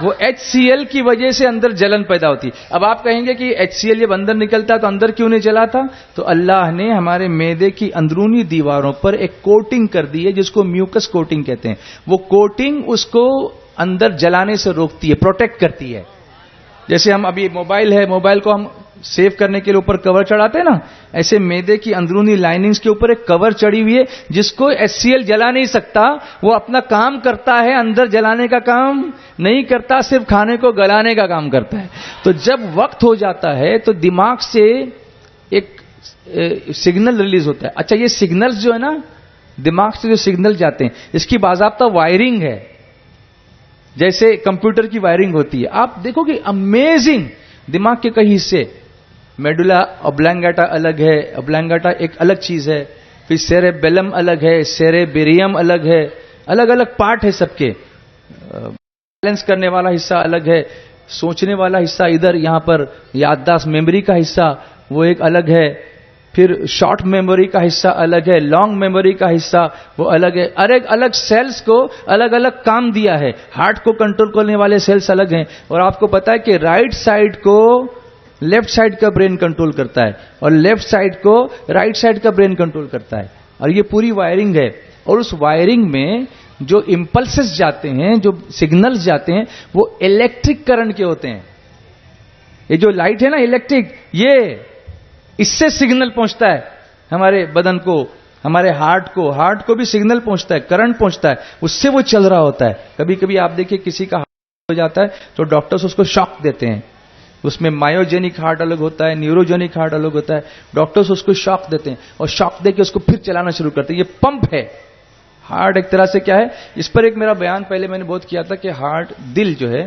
وہ HCl کی وجہ سے اندر جلن پیدا ہوتی. اب آپ کہیں گے کہ HCl جب اندر نکلتا تو اندر کیوں نہیں جلا تھا؟ تو اللہ نے ہمارے معدے کی اندرونی دیواروں پر ایک کوٹنگ کر دی ہے جس کو میوکس کوٹنگ کہتے ہیں. وہ کوٹنگ اس کو اندر جلانے سے روکتی ہے، پروٹیکٹ کرتی ہے. جیسے ہم ابھی موبائل ہے، موبائل کو ہم سیو کرنے کے لیے اوپر کور چڑھاتے ہیں نا، ایسے معدے کی اندرونی لائننگز کے اوپر ایک کور چڑھی ہوئی ہے جس کو HCl جلا نہیں سکتا. وہ اپنا کام کرتا ہے، اندر جلانے کا کام نہیں کرتا، صرف کھانے کو گلانے کا کام کرتا ہے. تو جب وقت ہو جاتا ہے تو دماغ سے ایک سگنل ریلیز ہوتا ہے. اچھا، یہ سگنلز جو ہے نا، دماغ سے جو سگنل جاتے ہیں اس کی باضابطہ وائرنگ ہے، جیسے کمپیوٹر کی وائرنگ ہوتی ہے. آپ دیکھو کہ امیزنگ دماغ کے کئی حصے، میڈولا اوبلانگاٹا الگ ہے، اوبلانگاٹا ایک الگ چیز ہے، پھر سیریبیلم الگ ہے، سیریبیریم الگ ہے، الگ الگ پارٹ ہے سب کے. بیلنس کرنے والا حصہ الگ ہے، سوچنے والا حصہ ادھر، یہاں پر یادداشت میموری کا حصہ وہ ایک الگ ہے، پھر شارٹ میموری کا حصہ الگ ہے، لانگ میموری کا حصہ وہ الگ ہے. الگ الگ سیلز کو الگ الگ کام دیا ہے. ہارٹ کو کنٹرول کرنے والے سیلز الگ ہیں. اور آپ کو پتا ہے کہ رائٹ سائڈ کو لیفٹ سائڈ کا برین کنٹرول کرتا ہے اور لیفٹ سائڈ کو رائٹ سائڈ کا برین کنٹرول کرتا ہے. اور یہ پوری وائرنگ ہے. اور اس وائرنگ میں جو امپلسز جاتے ہیں، جو سگنلز جاتے ہیں، وہ الیکٹرک کرنٹ کے ہوتے ہیں. یہ جو لائٹ ہے نا الیکٹرک، یہ اس سے سگنل پہنچتا ہے ہمارے بدن کو، ہمارے ہارٹ کو بھی سگنل پہنچتا ہے، کرنٹ پہنچتا ہے، اس سے وہ چل رہا ہوتا ہے. کبھی کبھی آپ دیکھیں کسی کا ہارٹ ہو جاتا ہے تو ڈاکٹرز اس کو شاک دیتے ہیں. اس میں مایوجینک ہارٹ الگ ہوتا ہے، نیوروجینک ہارٹ الگ ہوتا ہے. ڈاکٹرز اس کو شاک دیتے ہیں اور شاک دے کے اس کو پھر چلانا شروع کرتے ہیں. یہ پمپ ہے. ہارٹ ایک طرح سے کیا ہے، اس پر ایک میرا بیان پہلے میں نے بہت کیا تھا کہ ہارٹ، دل جو ہے،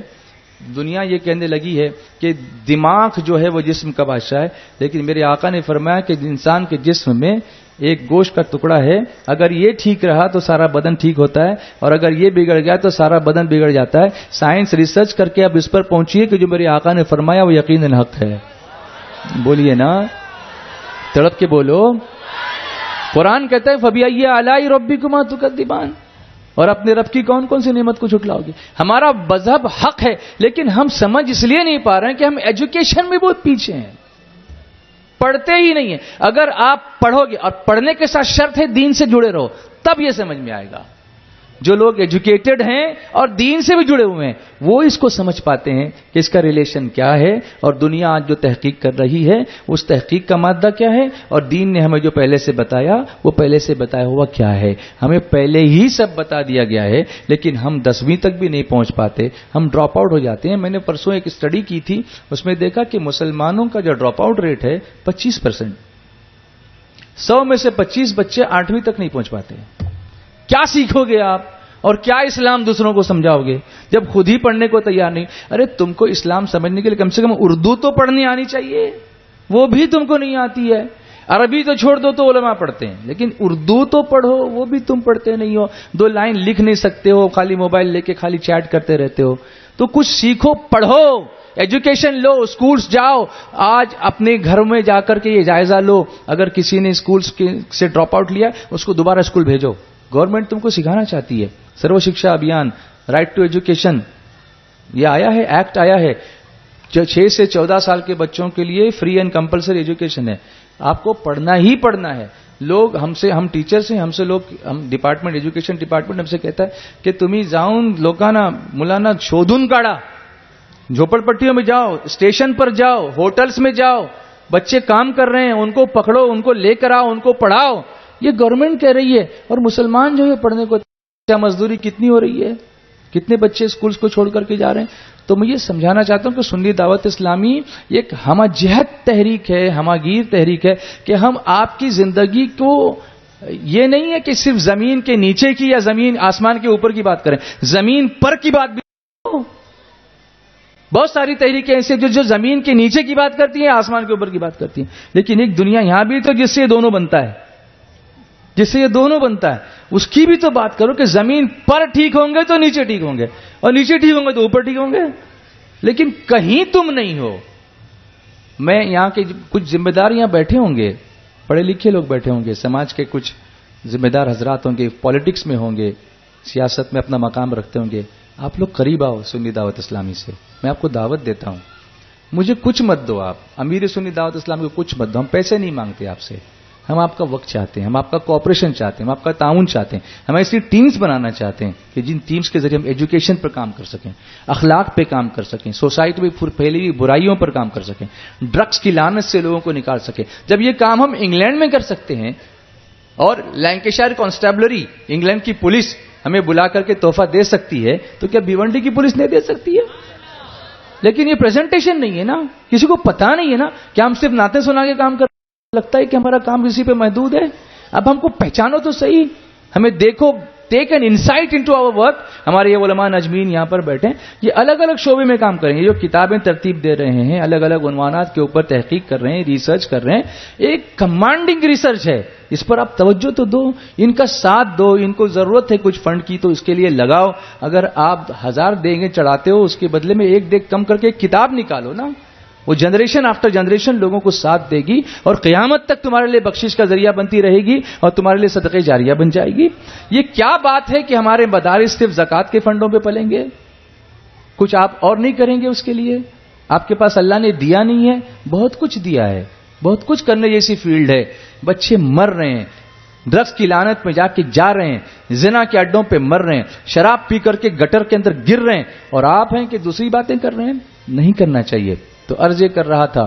دنیا یہ کہنے لگی ہے کہ دماغ جو ہے وہ جسم کا بادشاہ ہے، لیکن میرے آقا نے فرمایا کہ انسان کے جسم میں ایک گوشت کا ٹکڑا ہے، اگر یہ ٹھیک رہا تو سارا بدن ٹھیک ہوتا ہے، اور اگر یہ بگڑ گیا تو سارا بدن بگڑ جاتا ہے. سائنس ریسرچ کر کے اب اس پر پہنچیے کہ جو میرے آقا نے فرمایا وہ یقیناً حق ہے. بولیے نا، تڑپ کے بولو. قرآن کہتا ہے فَبِأَيِّ آلَاءِ رَبِّكُمَا تُكَذِّبَانِ، اور اپنے رب کی کون کون سی نعمت کو جھٹلاؤ گے. ہمارا مذہب حق ہے، لیکن ہم سمجھ اس لیے نہیں پا رہے ہیں کہ ہم ایجوکیشن میں بہت پیچھے ہیں، پڑھتے ہی نہیں ہیں. اگر آپ پڑھو گے، اور پڑھنے کے ساتھ شرط ہے دین سے جڑے رہو، تب یہ سمجھ میں آئے گا. جو لوگ ایجوکیٹڈ ہیں اور دین سے بھی جڑے ہوئے ہیں وہ اس کو سمجھ پاتے ہیں کہ اس کا ریلیشن کیا ہے، اور دنیا آج جو تحقیق کر رہی ہے اس تحقیق کا مادہ کیا ہے، اور دین نے ہمیں جو پہلے سے بتایا وہ پہلے سے بتایا ہوا کیا ہے. ہمیں پہلے ہی سب بتا دیا گیا ہے، لیکن ہم 10ویں تک بھی نہیں پہنچ پاتے، ہم ڈراپ آؤٹ ہو جاتے ہیں. میں نے پرسوں ایک اسٹڈی کی تھی، اس میں دیکھا کہ مسلمانوں کا جو ڈراپ آؤٹ ریٹ ہے 25%. 100 میں سے 25 بچے 8ویں تک نہیں پہنچ پاتے. کیا سیکھو گے آپ، اور کیا اسلام دوسروں کو سمجھاؤ گے جب خود ہی پڑھنے کو تیار نہیں؟ ارے تم کو اسلام سمجھنے کے لیے کم سے کم اردو تو پڑھنی آنی چاہیے، وہ بھی تم کو نہیں آتی ہے. عربی تو چھوڑ دو تو علماء پڑھتے ہیں، لیکن اردو تو پڑھو، وہ بھی تم پڑھتے نہیں ہو. 2 لائن لکھ نہیں سکتے ہو، خالی موبائل لے کے خالی چیٹ کرتے رہتے ہو. تو کچھ سیکھو، پڑھو، ایجوکیشن لو، اسکولز جاؤ. آج اپنے گھر میں جا کر کے یہ جائزہ لو، اگر کسی نے اسکولز سے ڈراپ آؤٹ لیا اس کو دوبارہ اسکول بھیجو. گورنمنٹ تم کو سکھانا چاہتی ہے. سرو شکشا ابھیان، رائٹ ٹو ایجوکیشن، یہ آیا ہے، ایکٹ آیا ہے. 6 سے 14 سال کے بچوں کے لیے فری اینڈ کمپلسری ایجوکیشن ہے. آپ کو پڑھنا ہی پڑھنا ہے. لوگ ہم ٹیچرز ہیں، ہم سے لوگ، ہم ڈپارٹمنٹ، ایجوکیشن ڈپارٹمنٹ ہم سے کہتا ہے کہ تمہیں جاؤن لوکانا مولانا شودھن کاڑا، جھوپڑ پٹیوں میں جاؤ، اسٹیشن پر جاؤ، ہوٹلز میں جاؤ، بچے کام کر رہے ہیں ان کو پکڑو، ان کو لے کر آؤ، ان کو پڑھاؤ. یہ گورنمنٹ کہہ رہی ہے. اور مسلمان جو ہے پڑھنے کو، مزدوری کتنی ہو رہی ہے، کتنے بچے اسکولز کو چھوڑ کر کے جا رہے ہیں. تو میں یہ سمجھانا چاہتا ہوں کہ سنی دعوت اسلامی ایک ہمہ جہت تحریک ہے، ہمہ گیر تحریک ہے، کہ ہم آپ کی زندگی کو، یہ نہیں ہے کہ صرف زمین کے نیچے کی یا زمین آسمان کے اوپر کی بات کریں، زمین پر کی بات بھی. بہت ساری تحریکیں ایسے جو زمین کے نیچے کی بات کرتی ہیں، آسمان کے اوپر کی بات کرتی ہیں. لیکن ایک دنیا یہاں بھی تو جس سے یہ دونوں بنتا ہے، جس سے یہ دونوں بنتا ہے، اس کی بھی تو بات کرو کہ زمین پر ٹھیک ہوں گے تو نیچے ٹھیک ہوں گے، اور نیچے ٹھیک ہوں گے تو اوپر ٹھیک ہوں گے. لیکن کہیں تم نہیں ہو. میں یہاں کے کچھ ذمہ دار یہاں بیٹھے ہوں گے، پڑھے لکھے لوگ بیٹھے ہوں گے، سماج کے کچھ ذمہ دار حضرات ہوں گے، پالیٹکس میں ہوں گے، سیاست میں اپنا مقام رکھتے ہوں گے. آپ لوگ قریب آؤ سنی دعوت اسلامی سے. میں آپ کو دعوت دیتا ہوں. مجھے کچھ مت دو، آپ امیر سنی دعوت اسلامی کو کچھ مت دو. ہم پیسے نہیں مانگتے آپ سے، ہم آپ کا وقت چاہتے ہیں، ہم آپ کا کوآپریشن چاہتے ہیں، ہم آپ کا تعاون چاہتے ہیں. ہم ایسی ٹیمز بنانا چاہتے ہیں کہ جن ٹیمز کے ذریعے ہم ایجوکیشن پر کام کر سکیں، اخلاق پہ کام کر سکیں، سوسائٹی میں پھیلی ہوئی برائیوں پر کام کر سکیں، ڈرگس کی لعنت سے لوگوں کو نکال سکیں. جب یہ کام ہم انگلینڈ میں کر سکتے ہیں، اور لینکیشائر کانسٹیبلری، انگلینڈ کی پولیس ہمیں بلا کر کے تحفہ دے سکتی ہے، تو کیا بھیونڈی کی پولیس نہیں دے سکتی ہے؟ لیکن یہ پریزنٹیشن نہیں ہے نا، کسی کو پتا نہیں ہے نا. کیا ہم صرف نعتیں سنا کے کام کر، لگتا ہے کہ ہمارا کام کسی پہ محدود ہے؟ اب ہم کو پہچانو تو صحیح، ہمیں دیکھو take an insight into our work. ہمارے یہ علماء نجمین یہاں پر بیٹھے یہ الگ الگ شعبے میں کام کریں گے, جو کتابیں ترتیب دے رہے ہیں, الگ الگ عنوانات کے اوپر تحقیق کر رہے ہیں, ریسرچ کر رہے ہیں. ایک کمانڈنگ ریسرچ ہے, اس پر آپ توجہ تو دو, ان کا ساتھ دو. ان کو ضرورت ہے کچھ فنڈ کی تو اس کے لیے لگاؤ. اگر آپ 1000 دیں گے چڑھاتے ہو, اس کے بدلے میں 1 ڈیگ کم کر کے ایک کتاب نکالو نا. وہ جنریشن آفٹر جنریشن لوگوں کو ساتھ دے گی اور قیامت تک تمہارے لیے بخشش کا ذریعہ بنتی رہے گی اور تمہارے لیے صدقہ جاریہ بن جائے گی. یہ کیا بات ہے کہ ہمارے مدارس صرف زکوٰۃ کے فنڈوں پہ پلیں گے, کچھ آپ اور نہیں کریں گے اس کے لیے؟ آپ کے پاس اللہ نے دیا نہیں ہے؟ بہت کچھ دیا ہے, بہت کچھ کرنے جیسی فیلڈ ہے. بچے مر رہے ہیں, ڈرگس کی لعنت میں جا رہے ہیں, زنا کے اڈوں پہ مر رہے ہیں, شراب پی کر کے گٹر کے اندر گر رہے ہیں, اور آپ ہیں کہ دوسری باتیں کر رہے ہیں. نہیں کرنا چاہیے. تو عرض یہ کر رہا تھا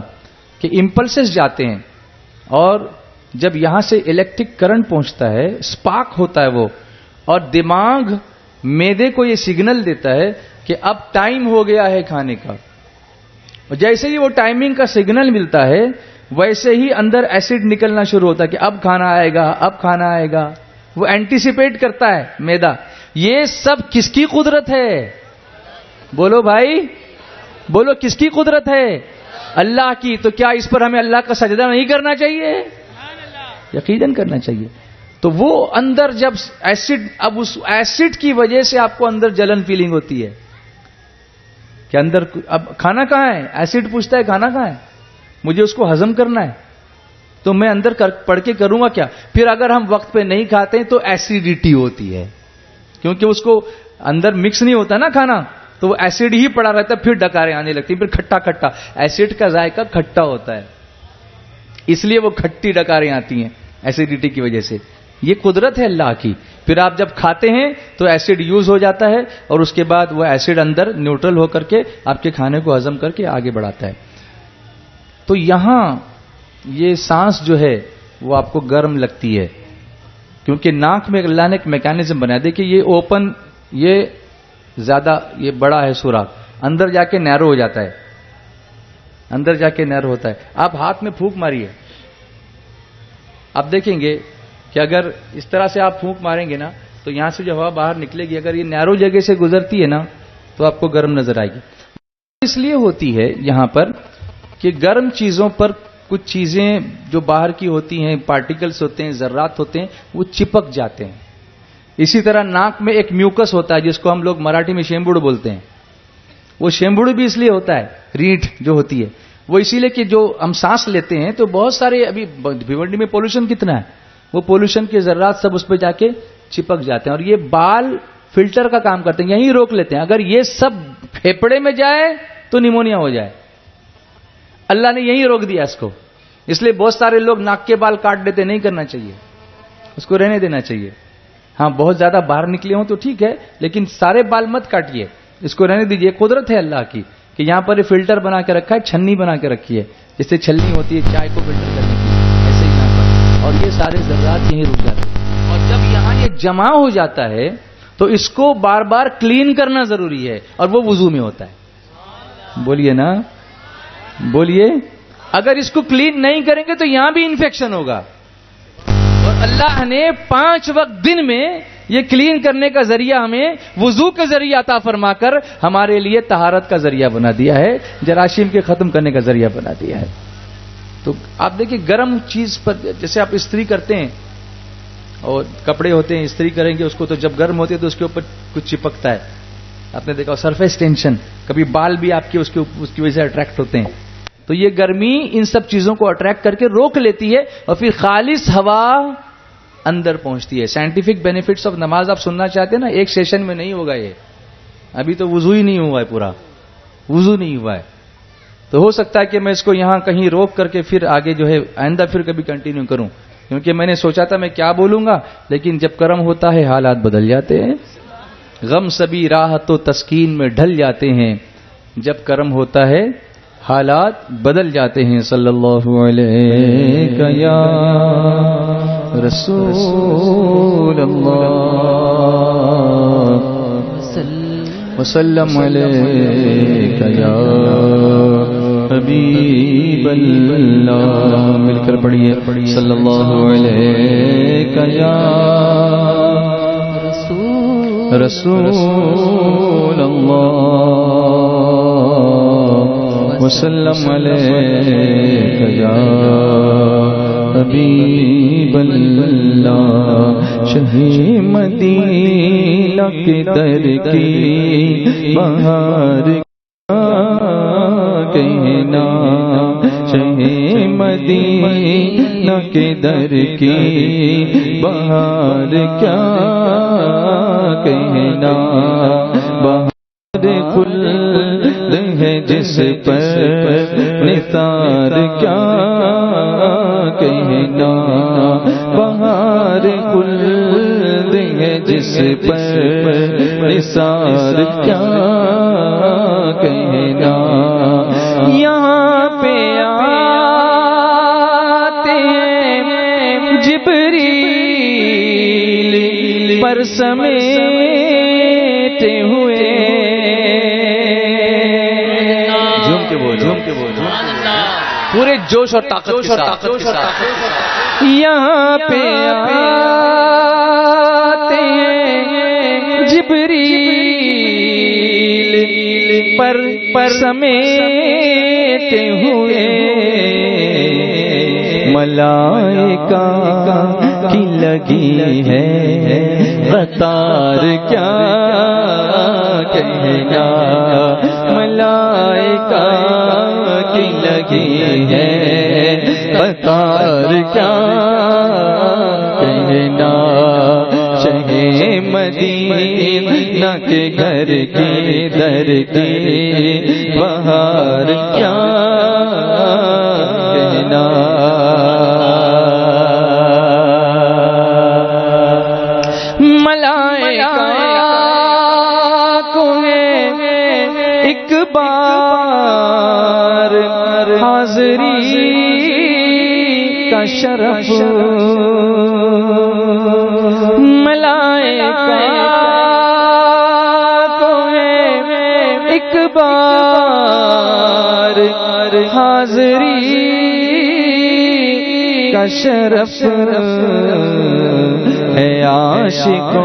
کہ امپلسز جاتے ہیں, اور جب یہاں سے الیکٹرک کرنٹ پہنچتا ہے, سپارک ہوتا ہے وہ, اور دماغ معدے کو یہ سگنل دیتا ہے کہ اب ٹائم ہو گیا ہے کھانے کا. اور جیسے ہی وہ ٹائمنگ کا سگنل ملتا ہے ویسے ہی اندر ایسڈ نکلنا شروع ہوتا ہے کہ اب کھانا آئے گا, اب کھانا آئے گا. وہ اینٹیسپیٹ کرتا ہے معدہ. یہ سب کس کی قدرت ہے؟ بولو بھائی, بولو کس کی قدرت ہے؟ اللہ کی. تو کیا اس پر ہمیں اللہ کا سجدہ نہیں کرنا چاہیے؟ یقیناً کرنا چاہیے. تو وہ اندر جب ایسڈ, اب اس ایسڈ کی وجہ سے آپ کو اندر جلن فیلنگ ہوتی ہے کہ اندر اب کھانا کہاں ہے. ایسڈ پوچھتا ہے کھانا کہاں ہے, مجھے اس کو ہضم کرنا ہے, تو میں اندر پڑھ کے کروں گا کیا؟ پھر اگر ہم وقت پہ نہیں کھاتے تو ایسیڈیٹی ہوتی ہے, کیونکہ اس کو اندر مکس نہیں ہوتا نا کھانا, تو وہ ایسڈ ہی پڑا رہتا ہے. پھر ڈکاریں آنے لگتی, پھر کھٹا کھٹا. ایسڈ کا ذائقہ کھٹا ہوتا ہے, اس لیے وہ کھٹی ڈکاریں آتی ہیں ایسیڈیٹی کی وجہ سے. یہ قدرت ہے اللہ کی. پھر آپ جب کھاتے ہیں تو ایسڈ یوز ہو جاتا ہے, اور اس کے بعد وہ ایسڈ اندر نیوٹرل ہو کر کے آپ کے کھانے کو ہضم کر کے آگے بڑھاتا ہے. تو یہاں یہ سانس جو ہے وہ آپ کو گرم لگتی ہے, کیونکہ ناک میں اللہ نے ایک میکینزم بنا دے کہ یہ اوپن, یہ زیادہ یہ بڑا ہے سوراخ, اندر جا کے نیرو ہو جاتا ہے, اندر جا کے نیرو ہوتا ہے. آپ ہاتھ میں پھونک ماریے, آپ دیکھیں گے کہ اگر اس طرح سے آپ پھونک ماریں گے نا تو یہاں سے جو ہوا باہر نکلے گی, اگر یہ نیرو جگہ سے گزرتی ہے نا تو آپ کو گرم نظر آئے گی. اس لیے ہوتی ہے یہاں پر کہ گرم چیزوں پر کچھ چیزیں جو باہر کی ہوتی ہیں, پارٹیکلز ہوتے ہیں, ذرات ہوتے ہیں, وہ چپک جاتے ہیں. اسی طرح ناک میں ایک میوکس ہوتا ہے جس کو ہم لوگ مراٹھی میں شیمبوڑ بولتے ہیں. وہ شیمبوڑ بھی اس لیے ہوتا ہے, ریٹھ جو ہوتی ہے وہ اسی لیے کہ جو ہم سانس لیتے ہیں تو بہت سارے, ابھی بھیونڈی میں پولوشن کتنا ہے, وہ پولوشن کے ذرات سب اس پہ جا کے چپک جاتے ہیں, اور یہ بال فلٹر کا کام کرتے ہیں, یہیں روک لیتے ہیں. اگر یہ سب پھیپڑے میں جائے تو نیمونیا ہو جائے. اللہ نے یہیں روک دیا اس کو, اس لیے بہت سارے لوگ ناک کے بال کاٹ دیتے. نہیں کرنا چاہیے, اس کو رہنے دینا چاہیے. ہاں بہت زیادہ باہر نکلے ہوں تو ٹھیک ہے, لیکن سارے بال مت کاٹیے, اس کو رہنے دیجیے. قدرت ہے اللہ کی کہ یہاں پر فلٹر بنا کے رکھا ہے, چھنی بنا کے رکھی ہے, جس سے چھلنی ہوتی ہے چائے کو فلٹر کرنے کی, ایسے ہی یہاں پر. اور یہ سارے ذرات یہیں رک جاتے ہیں, اور جب یہاں یہ جمع ہو جاتا ہے تو اس کو بار بار کلین کرنا ضروری ہے, اور وہ وضو میں ہوتا ہے. بولیے نا, بولیے. اگر اس کو کلین نہیں کریں گے تو یہاں بھی انفیکشن ہوگا. اور اللہ نے 5 وقت دن میں یہ کلین کرنے کا ذریعہ ہمیں وضو کے ذریعہ عطا فرما کر ہمارے لیے طہارت کا ذریعہ بنا دیا ہے, جراثیم کے ختم کرنے کا ذریعہ بنا دیا ہے. تو آپ دیکھیں گرم چیز پر جیسے آپ استری کرتے ہیں, اور کپڑے ہوتے ہیں استری کریں گے اس کو, تو جب گرم ہوتے ہیں تو اس کے اوپر کچھ چپکتا ہے. آپ نے دیکھا سرفیس ٹینشن, کبھی بال بھی آپ کے اس کی وجہ سے اٹریکٹ ہوتے ہیں. تو یہ گرمی ان سب چیزوں کو اٹریکٹ کر کے روک لیتی ہے, اور پھر خالص ہوا اندر پہنچتی ہے. سائنٹیفک بینیفٹس آف نماز آپ سننا چاہتے ہیں نا, ایک سیشن میں نہیں ہوگا یہ, ابھی تو وضو ہی نہیں ہوا ہے, پورا وضو نہیں ہوا ہے. تو ہو سکتا ہے کہ میں اس کو یہاں کہیں روک کر کے پھر آگے جو ہے آئندہ پھر کبھی کنٹینیو کروں, کیونکہ میں نے سوچا تھا میں کیا بولوں گا, لیکن جب کرم ہوتا ہے حالات بدل جاتے ہیں. غم سبھی راحت و تسکین میں ڈھل جاتے ہیں, جب کرم ہوتا ہے حالات بدل جاتے ہیں. صلی اللہ علیہ یا رسول اللہ وسلم علیہ یا حبیب اللہ. مل کر پڑھیے صلی اللہ علیہ یا رسول رسول اللہ وسلم علیک یا حبیب اللہ شہی مدینہ کے در کی بہار کہنا شہی مدینہ کے در کی بہار کیا کہنا بہار کل ہے جس پر نثار کیا کہنا بہار کل ہے جس پر نثار کیا کہنا یہاں پہ آتے ہیں جبریل پر سمیٹے ہوئے پورے جوش اور طاقت کے ساتھ یہاں پہ آتے ہیں جبریل پر سمیٹے ہوئے ملائکہ کی لگی ہے قطار کیا کہنا ملائکہ کی لگی ہے قطار کیا کہنا شہے مدینہ کے گھر کی در کی بہار کیا کہنا ملائکہ کو ہے ایک بار حاضری کا شرف ملائکہ کو ہے ایک بار حاضری کا شرف ہے عاشقوں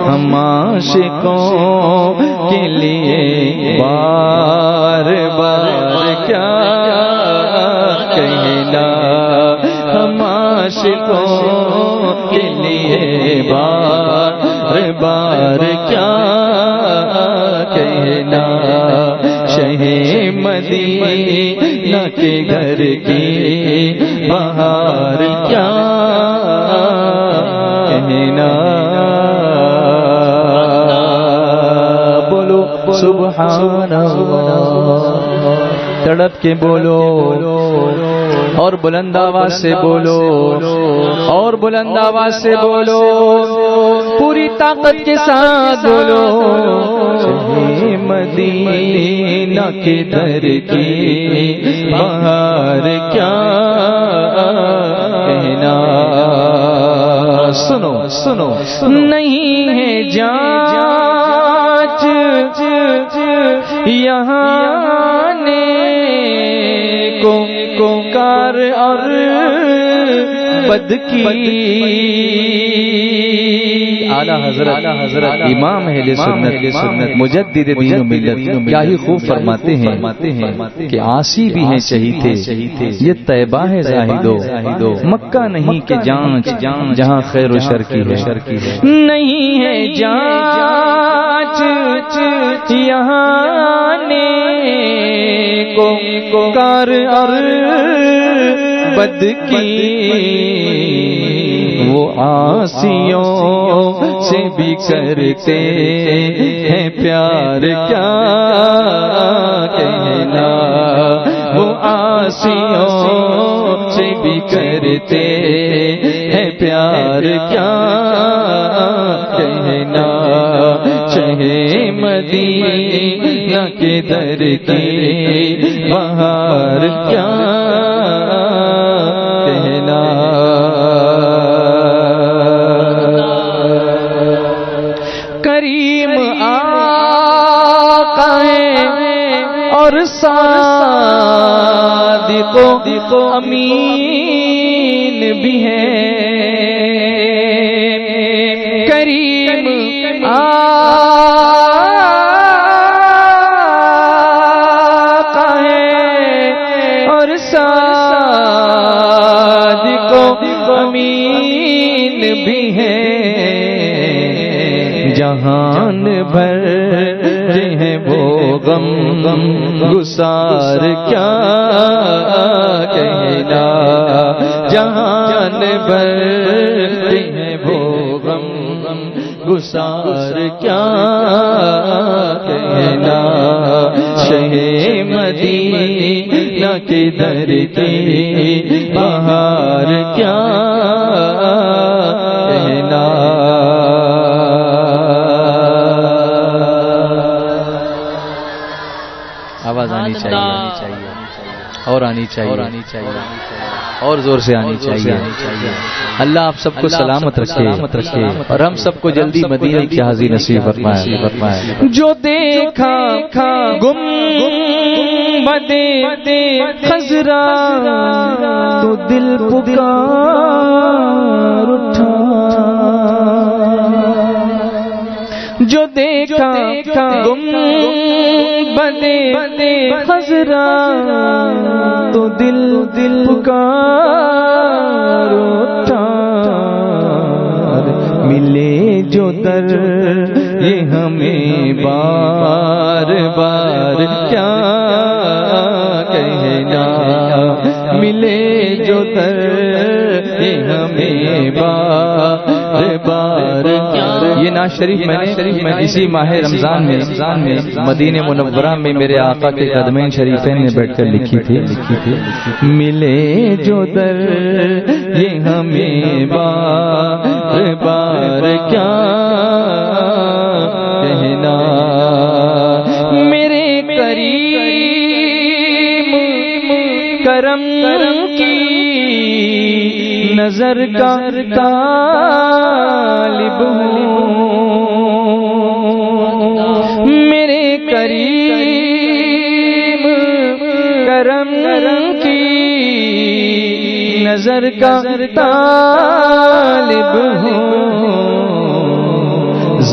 ہم عاشقوں کے لیے بار بار کیا کہنا ہم عاشقوں کے لیے بار بار کیا کہنا شہے مدینہ کے گھر کی بہار کیا کہنا بولو سبحان اللہ تڑپ کے بولو اور بلند آواز سے بولو اور بلند آواز سے بولو پوری طاقت کے ساتھ بولو مدینہ کے در کی بہار کیا کہنا سنو سنو نہیں ہے جانچ یہاں کو کار اور بد کی اعلیٰ حضرت امام اہل سنت مجدد دین و ملت کیا ہی خوب فرماتے ہیں کہ عاصی بھی ہیں چہیتے یہ طیبہ ہے زاہدو مکہ نہیں کہ جانچ جہاں خیر و شر کی ہے نہیں ہے جانچ یہاں کو کار اور بد کی وہ عاصیوں سے بھی کرتے ہیں پیار کیا کہنا وہ عاصیوں سے بھی کرتے ہیں پیار کیا کہنا چہے مدینہ کے در کی بہار کیا کہنا کریم آقا ہے اور صادق و امین بھی ہے کریم آقا ہے اور صادق و امین بھی ہے، جہان بھر ہیں وہ غم گسار کیا کہنا، جہان بھر ہیں وہ غم گسار کیا کہنا، شہ مدینہ کے در کی بہار کیا کہنا۔ آواز آنی چاہیے اور آنی چاہیے اور زور سے آنی چاہیے۔ اللہ آپ سب کو سلامت رکھے اور ہم سب کو جلدی مدینے کی حاضری نصیب فرمائے۔ جو دیکھا گنبد خضرا تو دل پکار اٹھا، جو دیکھا گنبد خضرا تو دل پکار اٹھا، ملے جو در یہ ہمیں بار بار کیا کہنا، ملے جو در یہ ہمیں بار بار کیا۔ یہ نعت شریف میں نے اسی ماہ رمضان میں مدینہ منورہ میں میرے آقا کے قدمین شریفین میں بیٹھ کر لکھی تھی۔ ملے جو در یہ ہمیں بار بار کیا کہنا، میرے کریم کرم کی نظر کا طالب ہوں، میرے کریم کرم کی نظر کا طالب ہوں،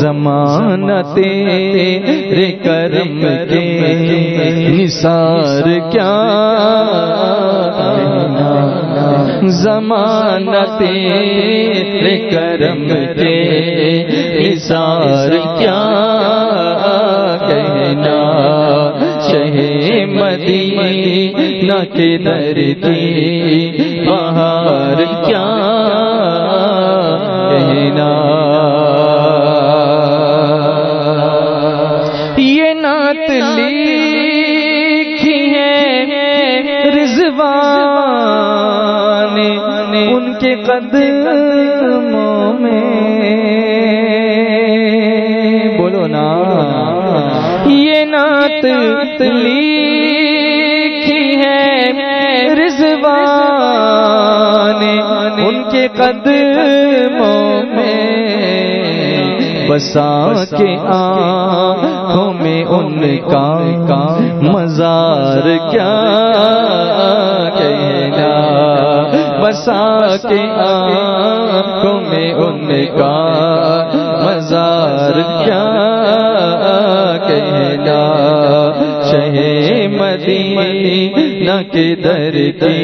زمانہ تیرے کرم کے نثار کیا کہنا، زمانہ تیرے کرم کے نثار کیا کہنا، شہ مدینہ کے در کی بہار کیا کہنا۔ یہ نعت لکھی ہے رضوان ان کے قدموں میں، بولو نا، یہ نعت لکھی ہے رضوان ان کے قدموں میں، بسا کے آنکھوں میں ان کا مزار کیا کہنا، بسا کے آنکھوں میں ان کا مزار کیا کہنا، شہ مدینہ کے در کی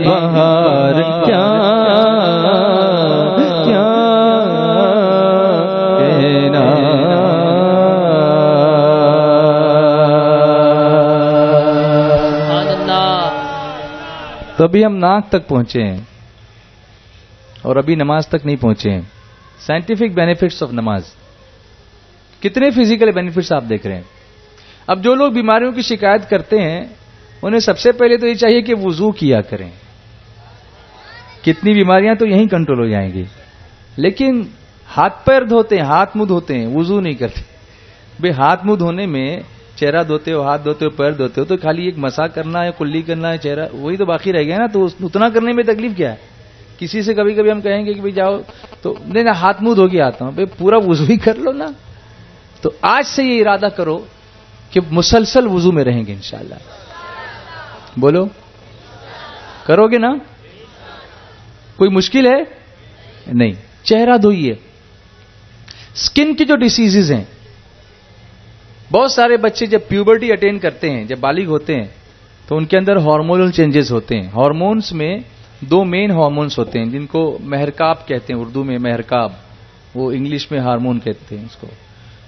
بہار کیا کہنا۔ تو ابھی ہم ناک تک پہنچے ہیں اور ابھی نماز تک نہیں پہنچے ہیں۔ سائنٹیفک بینیفٹس آف نماز، کتنے فزیکل بینیفٹس آپ دیکھ رہے ہیں۔ اب جو لوگ بیماریوں کی شکایت کرتے ہیں انہیں سب سے پہلے تو یہ چاہیے کہ وضو کیا کریں، کتنی بیماریاں تو یہیں کنٹرول ہو جائیں گی۔ لیکن ہاتھ پیر دھوتے ہیں، ہاتھ منہ دھوتے ہیں، وضو نہیں کرتے۔ بے ہاتھ منہ دھونے میں چہرہ دھوتے ہو، ہاتھ دھوتے ہو، پیر دھوتے ہو، تو خالی ایک مسا کرنا ہے، کلی کرنا ہے، چہرہ وہی تو باقی رہ گیا نا، تو اتنا کرنے میں تکلیف کیا ہے؟ کسی سے کبھی کبھی ہم کہیں گے کہ بھائی جاؤ تو نہیں نا ہاتھ منہ دھو کے آتا ہوں، بھائی پورا وضو ہی کر لو نا۔ تو آج سے یہ ارادہ کرو کہ مسلسل وضو میں رہیں گے انشاءاللہ۔ بولو کرو گے نا؟ کوئی مشکل ہے نہیں؟ چہرہ دھوئیے، اسکن کی جو ڈیسیزز ہیں، بہت سارے بچے جب پیوبرٹی اٹین کرتے ہیں، جب بالغ ہوتے ہیں، تو ان کے اندر ہارمونل چینجز ہوتے ہیں. ہارمونس میں 2 مین ہارمونس ہوتے ہیں جن کو مہرکاب کہتے ہیں، اردو میں مہرکاب، وہ انگلش میں ہارمون کہتے ہیں اس کو.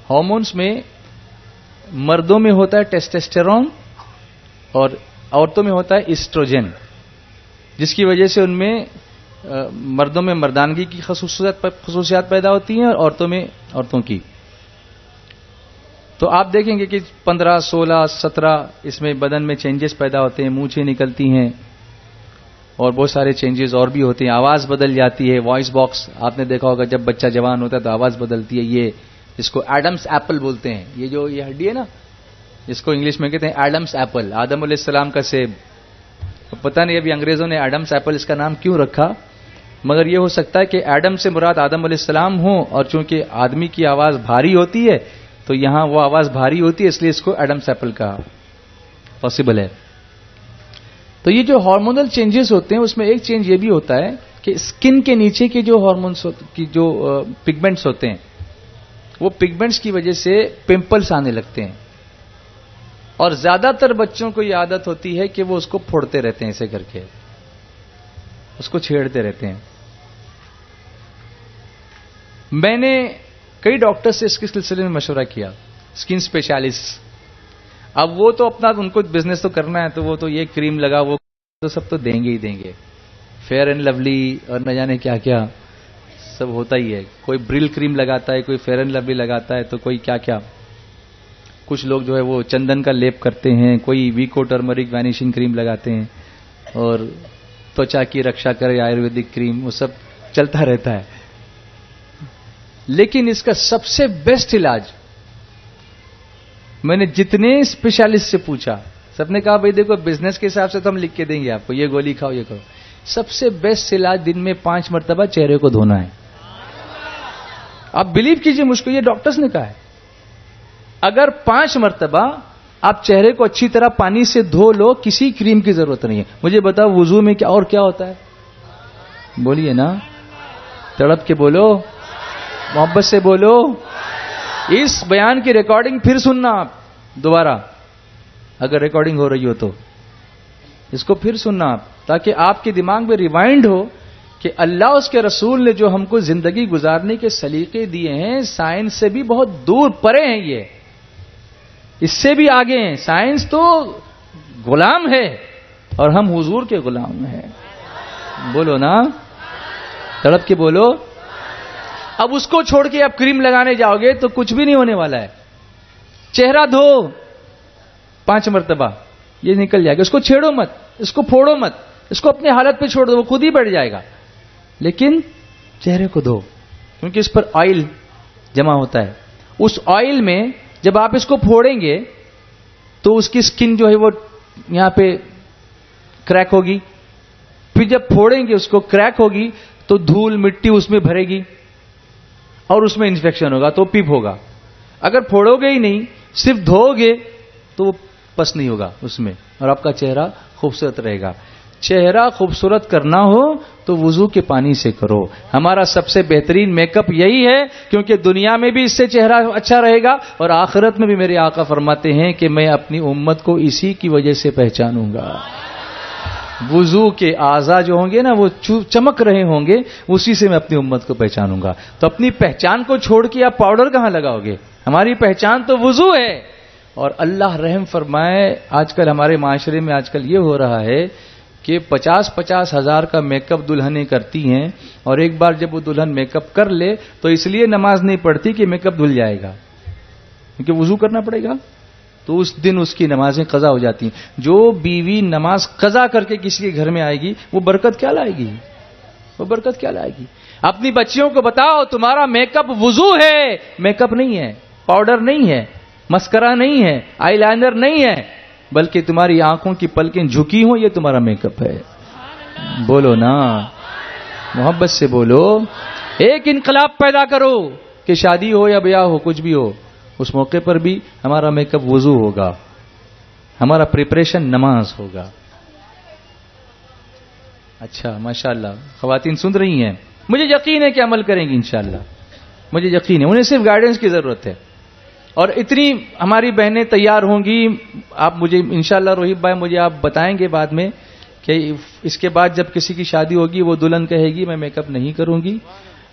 ہارمونس میں مردوں میں ہوتا ہے ٹیسٹوسٹیرون اور عورتوں میں ہوتا ہے ایسٹروجن، جس کی وجہ سے ان میں مردوں میں مردانگی کی خصوصیات پیدا ہوتی ہیں اور عورتوں میں عورتوں کی. تو آپ دیکھیں گے کہ 15, 16, 17 اس میں بدن میں چینجز پیدا ہوتے ہیں، مونچھیں نکلتی ہیں اور بہت سارے چینجز اور بھی ہوتے ہیں. آواز بدل جاتی ہے، وائس باکس آپ نے دیکھا ہوگا جب بچہ جوان ہوتا ہے تو آواز بدلتی ہے. یہ جس کو ایڈمس ایپل بولتے ہیں، یہ جو یہ ہڈی ہے نا، جس کو انگلش میں کہتے ہیں ایڈمس ایپل، آدم علیہ السلام کا سیب. پتہ نہیں ابھی انگریزوں نے ایڈمس ایپل اس کا نام کیوں رکھا، مگر یہ ہو سکتا ہے کہ ایڈم سے مراد آدم علیہ السلام ہوں، اور چونکہ آدمی کی آواز بھاری ہوتی ہے تو یہاں وہ آواز بھاری ہوتی ہے، اس لیے اس کو ایڈمس ایپل کہا. پاسبل ہے. تو یہ جو ہارمونل چینجز ہوتے ہیں اس میں ایک چینج یہ بھی ہوتا ہے کہ اسکن کے نیچے کے جو ہارمونس کی جو پگمنٹس ہوتے ہیں، وہ پگمنٹس کی وجہ سے پمپلس آنے لگتے ہیں. اور زیادہ تر بچوں کو یہ عادت ہوتی ہے کہ وہ اس کو پھوڑتے رہتے ہیں، ایسے کر کے اس کو چھیڑتے رہتے ہیں. میں نے کئی ڈاکٹر سے اس کے سلسلے میں مشورہ کیا، اسکن اسپیشلسٹ. اب وہ تو اپنا ان کو بزنس تو کرنا ہے، تو وہ تو یہ کریم لگا، وہ تو سب تو دیں گے ہی دیں گے. فیئر اینڈ لولی اور نہ جانے کیا کیا سب ہوتا ہی ہے. کوئی برل کریم لگاتا ہے، کوئی فیئر اینڈ لولی لگاتا ہے، تو کوئی کیا کیا. کچھ لوگ جو ہے وہ چندن کا لیپ کرتے ہیں، کوئی ویکو ٹرمرک وینیشنگ کریم لگاتے ہیں، اور توچا کی رکشا کرے آیورویدک کریم، وہ سب چلتا رہتا ہے. لیکن اس کا سب سے بیسٹ علاج، میں نے جتنے اسپیشلسٹ سے پوچھا، سب نے کہا بھائی دیکھو بزنس کے حساب سے تو ہم لکھ کے دیں گے آپ کو، یہ گولی کھاؤ، یہ کرو. سب سے بیسٹ علاج دن میں 5 مرتبہ چہرے کو دھونا ہے. آپ بلیو کیجئے مجھ کو، یہ ڈاکٹرز نے کہا ہے. اگر 5 مرتبہ آپ چہرے کو اچھی طرح پانی سے دھو لو، کسی کریم کی ضرورت نہیں ہے. مجھے بتاؤ وضو میں کیا اور کیا ہوتا ہے؟ بولیے نا، تڑپ کے بولو، محبت سے بولو. اس بیان کی ریکارڈنگ پھر سننا آپ دوبارہ، اگر ریکارڈنگ ہو رہی ہو تو اس کو پھر سننا آپ، تاکہ آپ کے دماغ میں ریوائنڈ ہو کہ اللہ اس کے رسول نے جو ہم کو زندگی گزارنے کے سلیقے دیے ہیں، سائنس سے بھی بہت دور پرے ہیں، یہ اس سے بھی آگے ہیں. سائنس تو غلام ہے اور ہم حضور کے غلام ہیں. بولو نا، تڑپ کے بولو. اب اس کو چھوڑ کے آپ کریم لگانے جاؤ گے تو کچھ بھی نہیں ہونے والا ہے. چہرہ دھو 5 مرتبہ، یہ نکل جائے گا. اس کو چھیڑو مت، اس کو پھوڑو مت، اس کو اپنے حالت پہ چھوڑ دو، وہ خود ہی بیٹھ جائے گا. لیکن چہرے کو دھو، کیونکہ اس پر آئل جمع ہوتا ہے. اس آئل میں جب آپ اس کو پھوڑیں گے تو اس کی سکن جو ہے وہ یہاں پہ کریک ہوگی. پھر جب پھوڑیں گے اس کو کریک ہوگی تو دھول مٹی اس میں بھرے گی اور اس میں انفیکشن ہوگا تو پیپ ہوگا. اگر پھوڑو گے ہی نہیں، صرف دھو گے تو وہ پس نہیں ہوگا اس میں، اور آپ کا چہرہ خوبصورت رہے گا. چہرہ خوبصورت کرنا ہو تو وضو کے پانی سے کرو. ہمارا سب سے بہترین میک اپ یہی ہے، کیونکہ دنیا میں بھی اس سے چہرہ اچھا رہے گا اور آخرت میں بھی میرے آقا فرماتے ہیں کہ میں اپنی امت کو اسی کی وجہ سے پہچانوں گا. وضو کے اعضاء جو ہوں گے نا وہ چمک رہے ہوں گے، اسی سے میں اپنی امت کو پہچانوں گا. تو اپنی پہچان کو چھوڑ کے آپ پاؤڈر کہاں لگاؤ گے؟ ہماری پہچان تو وضو ہے. اور اللہ رحم فرمائے، آج کل ہمارے معاشرے میں آج کل یہ ہو رہا ہے کہ 50-50 ہزار کا میک اپ دلہنیں کرتی ہیں، اور ایک بار جب وہ دلہن میک اپ کر لے تو اس لیے نماز نہیں پڑھتی کہ میک اپ دھل جائے گا، کیونکہ وضو کرنا پڑے گا، تو اس دن اس کی نمازیں قضا ہو جاتی ہیں. جو بیوی نماز قضا کر کے کسی کے گھر میں آئے گی وہ برکت کیا لائے گی؟ وہ برکت کیا لائے گی؟ اپنی بچیوں کو بتاؤ تمہارا میک اپ وضو ہے، میک اپ نہیں ہے، پاؤڈر نہیں ہے، مسکرا نہیں ہے، آئی لائنر نہیں ہے، بلکہ تمہاری آنکھوں کی پلکیں جھکی ہوں، یہ تمہارا میک اپ ہے. بولو نا، محبت سے بولو. ایک انقلاب پیدا کرو کہ شادی ہو یا بیاہ ہو، کچھ بھی ہو، اس موقع پر بھی ہمارا میک اپ وضو ہوگا، ہمارا پریپریشن نماز ہوگا. اچھا، ماشاءاللہ خواتین سن رہی ہیں، مجھے یقین ہے کہ عمل کریں گی انشاءاللہ. مجھے یقین ہے انہیں صرف گائیڈنس کی ضرورت ہے. اور اتنی ہماری بہنیں تیار ہوں گی. آپ مجھے انشاءاللہ روحیب بھائی مجھے آپ بتائیں گے بعد میں کہ اس کے بعد جب کسی کی شادی ہوگی وہ دلہن کہے گی میں میک اپ نہیں کروں گی.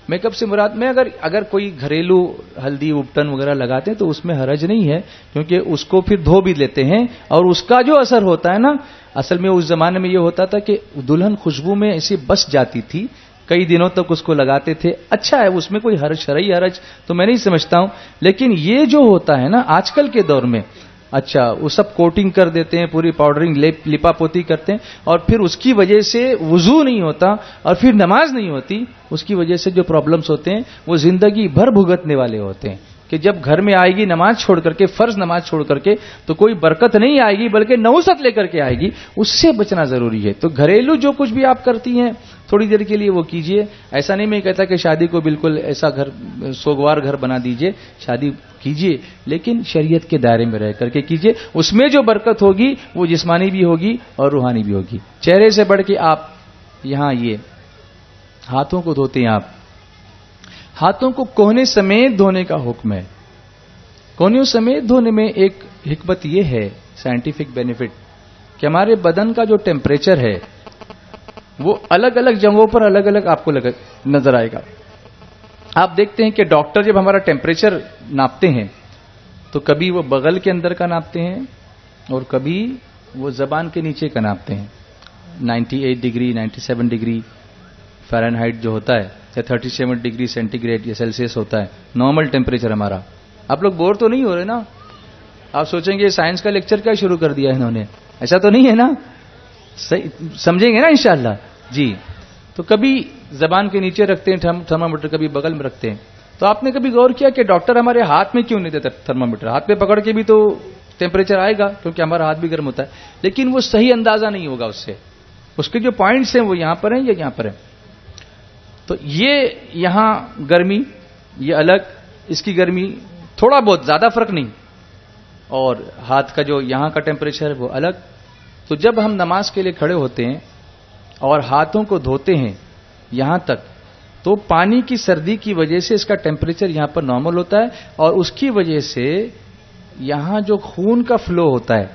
میک اپ سے مراد میں اگر کوئی گھریلو ہلدی اپٹن وغیرہ لگاتے ہیں تو اس میں حرج نہیں ہے, کیونکہ اس کو پھر دھو بھی لیتے ہیں اور اس کا جو اثر ہوتا ہے نا, اصل میں اس زمانے میں یہ ہوتا تھا کہ دلہن خوشبو میں ایسی بس جاتی تھی, کئی دنوں تک اس کو لگاتے تھے. اچھا ہے, اس میں کوئی شرعی حرج تو میں نہیں سمجھتا ہوں, لیکن یہ جو ہوتا ہے نا آج کل کے دور میں, اچھا وہ سب کوٹنگ کر دیتے ہیں, پوری پاؤڈرنگ لپا پوتی کرتے ہیں, اور پھر اس کی وجہ سے وضو نہیں ہوتا اور پھر نماز نہیں ہوتی. اس کی وجہ سے جو پرابلمز ہوتے ہیں وہ زندگی بھر بھگتنے والے ہوتے ہیں کہ جب گھر میں آئے گی نماز چھوڑ کر کے, فرض نماز چھوڑ کر کے, تو کوئی برکت نہیں آئے گی بلکہ نحوست لے کر کے آئے گی. اس سے بچنا ضروری ہے. تو گھریلو جو کچھ بھی آپ کرتی ہیں تھوڑی دیر کے لیے وہ کیجئے. ایسا نہیں میں کہتا کہ شادی کو بالکل ایسا گھر سوگوار گھر بنا دیجئے, شادی کیجئے لیکن شریعت کے دائرے میں رہ کر کے کیجئے. اس میں جو برکت ہوگی وہ جسمانی بھی ہوگی اور روحانی بھی ہوگی. چہرے سے بڑھ کے آپ یہاں یہ ہاتھوں کو دھوتے ہیں, آپ ہاتھوں کو کوہنے سمیت دھونے کا حکم ہے. کونیوں سمیت دھونے میں ایک حکمت یہ ہے, سائنٹیفک بینیفٹ, کہ ہمارے بدن کا جو ٹیمپریچر ہے وہ الگ الگ جگہوں پر الگ الگ آپ کو نظر آئے گا. آپ دیکھتے ہیں کہ ڈاکٹر جب ہمارا ٹیمپریچر ناپتے ہیں تو کبھی وہ بغل کے اندر کا ناپتے ہیں اور کبھی وہ زبان کے نیچے کا ناپتے ہیں. 98 ڈگری 97 ڈگری فارن ہائٹ جو ہوتا ہے, یا 37 ڈگری سینٹی گریڈ یا سیلسیس ہوتا ہے نارمل ٹیمپریچر ہمارا. آپ لوگ بور تو نہیں ہو رہے نا؟ آپ سوچیں گے سائنس کا لیکچر کیا شروع کر دیا انہوں نے, ایسا تو نہیں ہے نا؟ سمجھیں گے نا انشاءاللہ جی. تو کبھی زبان کے نیچے رکھتے ہیں تھرمامیٹر, کبھی بغل میں رکھتے ہیں. تو آپ نے کبھی غور کیا کہ ڈاکٹر ہمارے ہاتھ میں کیوں نہیں دیتا تھرمامیٹر؟ ہاتھ پہ پکڑ کے بھی تو ٹیمپریچر آئے گا کیونکہ ہمارا ہاتھ بھی گرم ہوتا ہے, لیکن وہ صحیح اندازہ نہیں ہوگا اس سے. اس کے جو پوائنٹس ہیں وہ یہاں پر ہیں یا یہاں پر ہیں. تو یہ یہاں گرمی یہ الگ, اس کی گرمی تھوڑا بہت زیادہ فرق نہیں, اور ہاتھ کا جو یہاں کا ٹیمپریچر ہے وہ الگ. تو جب ہم نماز کے لیے کھڑے ہوتے ہیں اور ہاتھوں کو دھوتے ہیں یہاں تک, تو پانی کی سردی کی وجہ سے اس کا ٹیمپریچر یہاں پر نارمل ہوتا ہے, اور اس کی وجہ سے یہاں جو خون کا فلو ہوتا ہے,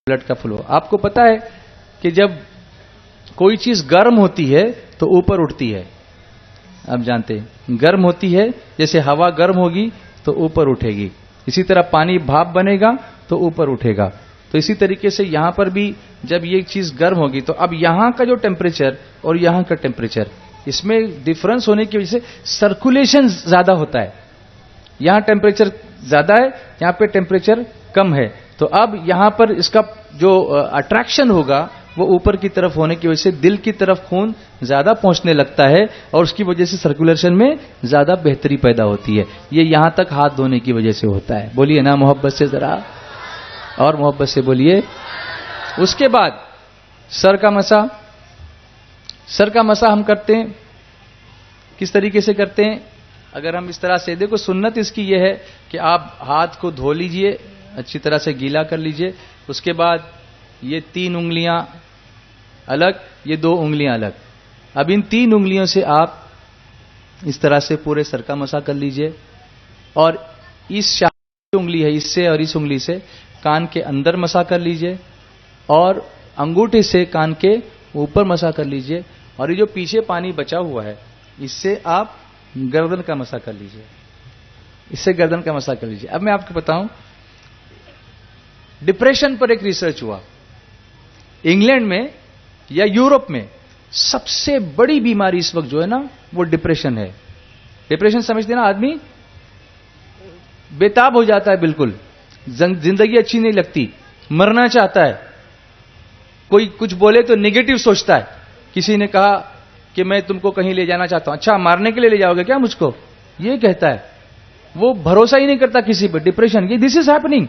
بلڈ کا فلو, آپ کو پتا ہے کہ جب کوئی چیز گرم ہوتی ہے تو اوپر اٹھتی ہے. آپ جانتے ہیں گرم ہوتی ہے, جیسے ہوا گرم ہوگی تو اوپر اٹھے گی, اسی طرح پانی بھاپ بنے گا تو اوپر اٹھے گا. تو اسی طریقے سے یہاں پر بھی جب یہ چیز گرم ہوگی تو اب یہاں کا جو ٹیمپریچر اور یہاں کا ٹیمپریچر, اس میں ڈفرنس ہونے کی وجہ سے سرکولیشن زیادہ ہوتا ہے. یہاں ٹیمپریچر زیادہ ہے, یہاں پہ ٹیمپریچر کم ہے. تو اب یہاں پر اس کا جو اٹریکشن ہوگا وہ اوپر کی طرف ہونے کی وجہ سے دل کی طرف خون زیادہ پہنچنے لگتا ہے, اور اس کی وجہ سے سرکولیشن میں زیادہ بہتری پیدا ہوتی ہے. یہ یہاں تک ہاتھ دھونے کی وجہ سے ہوتا ہے. بولیے نا محبت سے, ذرا اور محبت سے بولیے. اس کے بعد سر کا مسح. سر کا مسح ہم کرتے ہیں کس طریقے سے کرتے ہیں؟ اگر ہم اس طرح سے دیکھو, سنت اس کی یہ ہے کہ آپ ہاتھ کو دھو لیجئے, اچھی طرح سے گیلا کر لیجئے. اس کے بعد یہ 3 انگلیاں الگ, یہ 2 انگلیاں الگ. اب ان 3 انگلیوں سے آپ اس طرح سے پورے سر کا مسح کر لیجئے, اور اس شاہ انگلی ہے اس سے اور اس انگلی سے کان کے اندر مسح کر لیجئے, اور انگوٹھے سے کان کے اوپر مسح کر لیجئے, اور یہ جو پیچھے پانی بچا ہوا ہے اس سے آپ گردن کا مسح کر لیجئے, اس سے گردن کا مسح کر لیجئے. اب میں آپ کو بتاؤں, ڈپریشن پر ایک ریسرچ ہوا انگلینڈ میں یا یورپ میں. سب سے بڑی بیماری اس وقت جو ہے نا وہ ڈپریشن ہے. ڈپریشن سمجھتے نا, آدمی بےتاب ہو جاتا ہے, بالکل زندگی اچھی نہیں لگتی, مرنا چاہتا ہے, کوئی کچھ بولے تو نیگیٹو سوچتا ہے. کسی نے کہا کہ میں تم کو کہیں لے جانا چاہتا ہوں, اچھا مارنے کے لیے لے جاؤ گے کیا مجھ کو, یہ کہتا ہے. وہ بھروسہ ہی نہیں کرتا کسی پہ. ڈپریشن, یہ دس از ہیپننگ.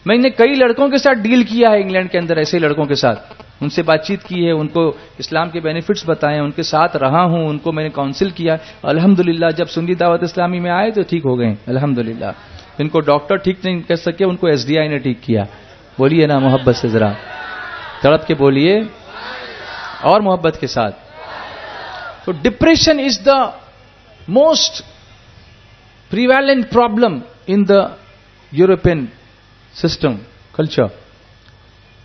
میں نے کئی لڑکوں کے ساتھ ڈیل کیا ہے انگلینڈ کے اندر, ایسے لڑکوں کے ساتھ, ان سے بات چیت کی ہے, ان کو اسلام کے بینیفٹس بتائے, ان کے ساتھ رہا ہوں, ان کو میں نے کاؤنسل کیا. الحمدللہ جب سنی دعوت اسلامی میں آئے تو ٹھیک ہو گئے الحمدللہ. ان کو ڈاکٹر ٹھیک نہیں کر سکے, ان کو ایس ڈی آئی نے ٹھیک کیا. بولیے نا محبت سے, ذرا تڑپ کے بولیے اور محبت کے ساتھ. تو depression is the most prevalent problem in the European system, culture.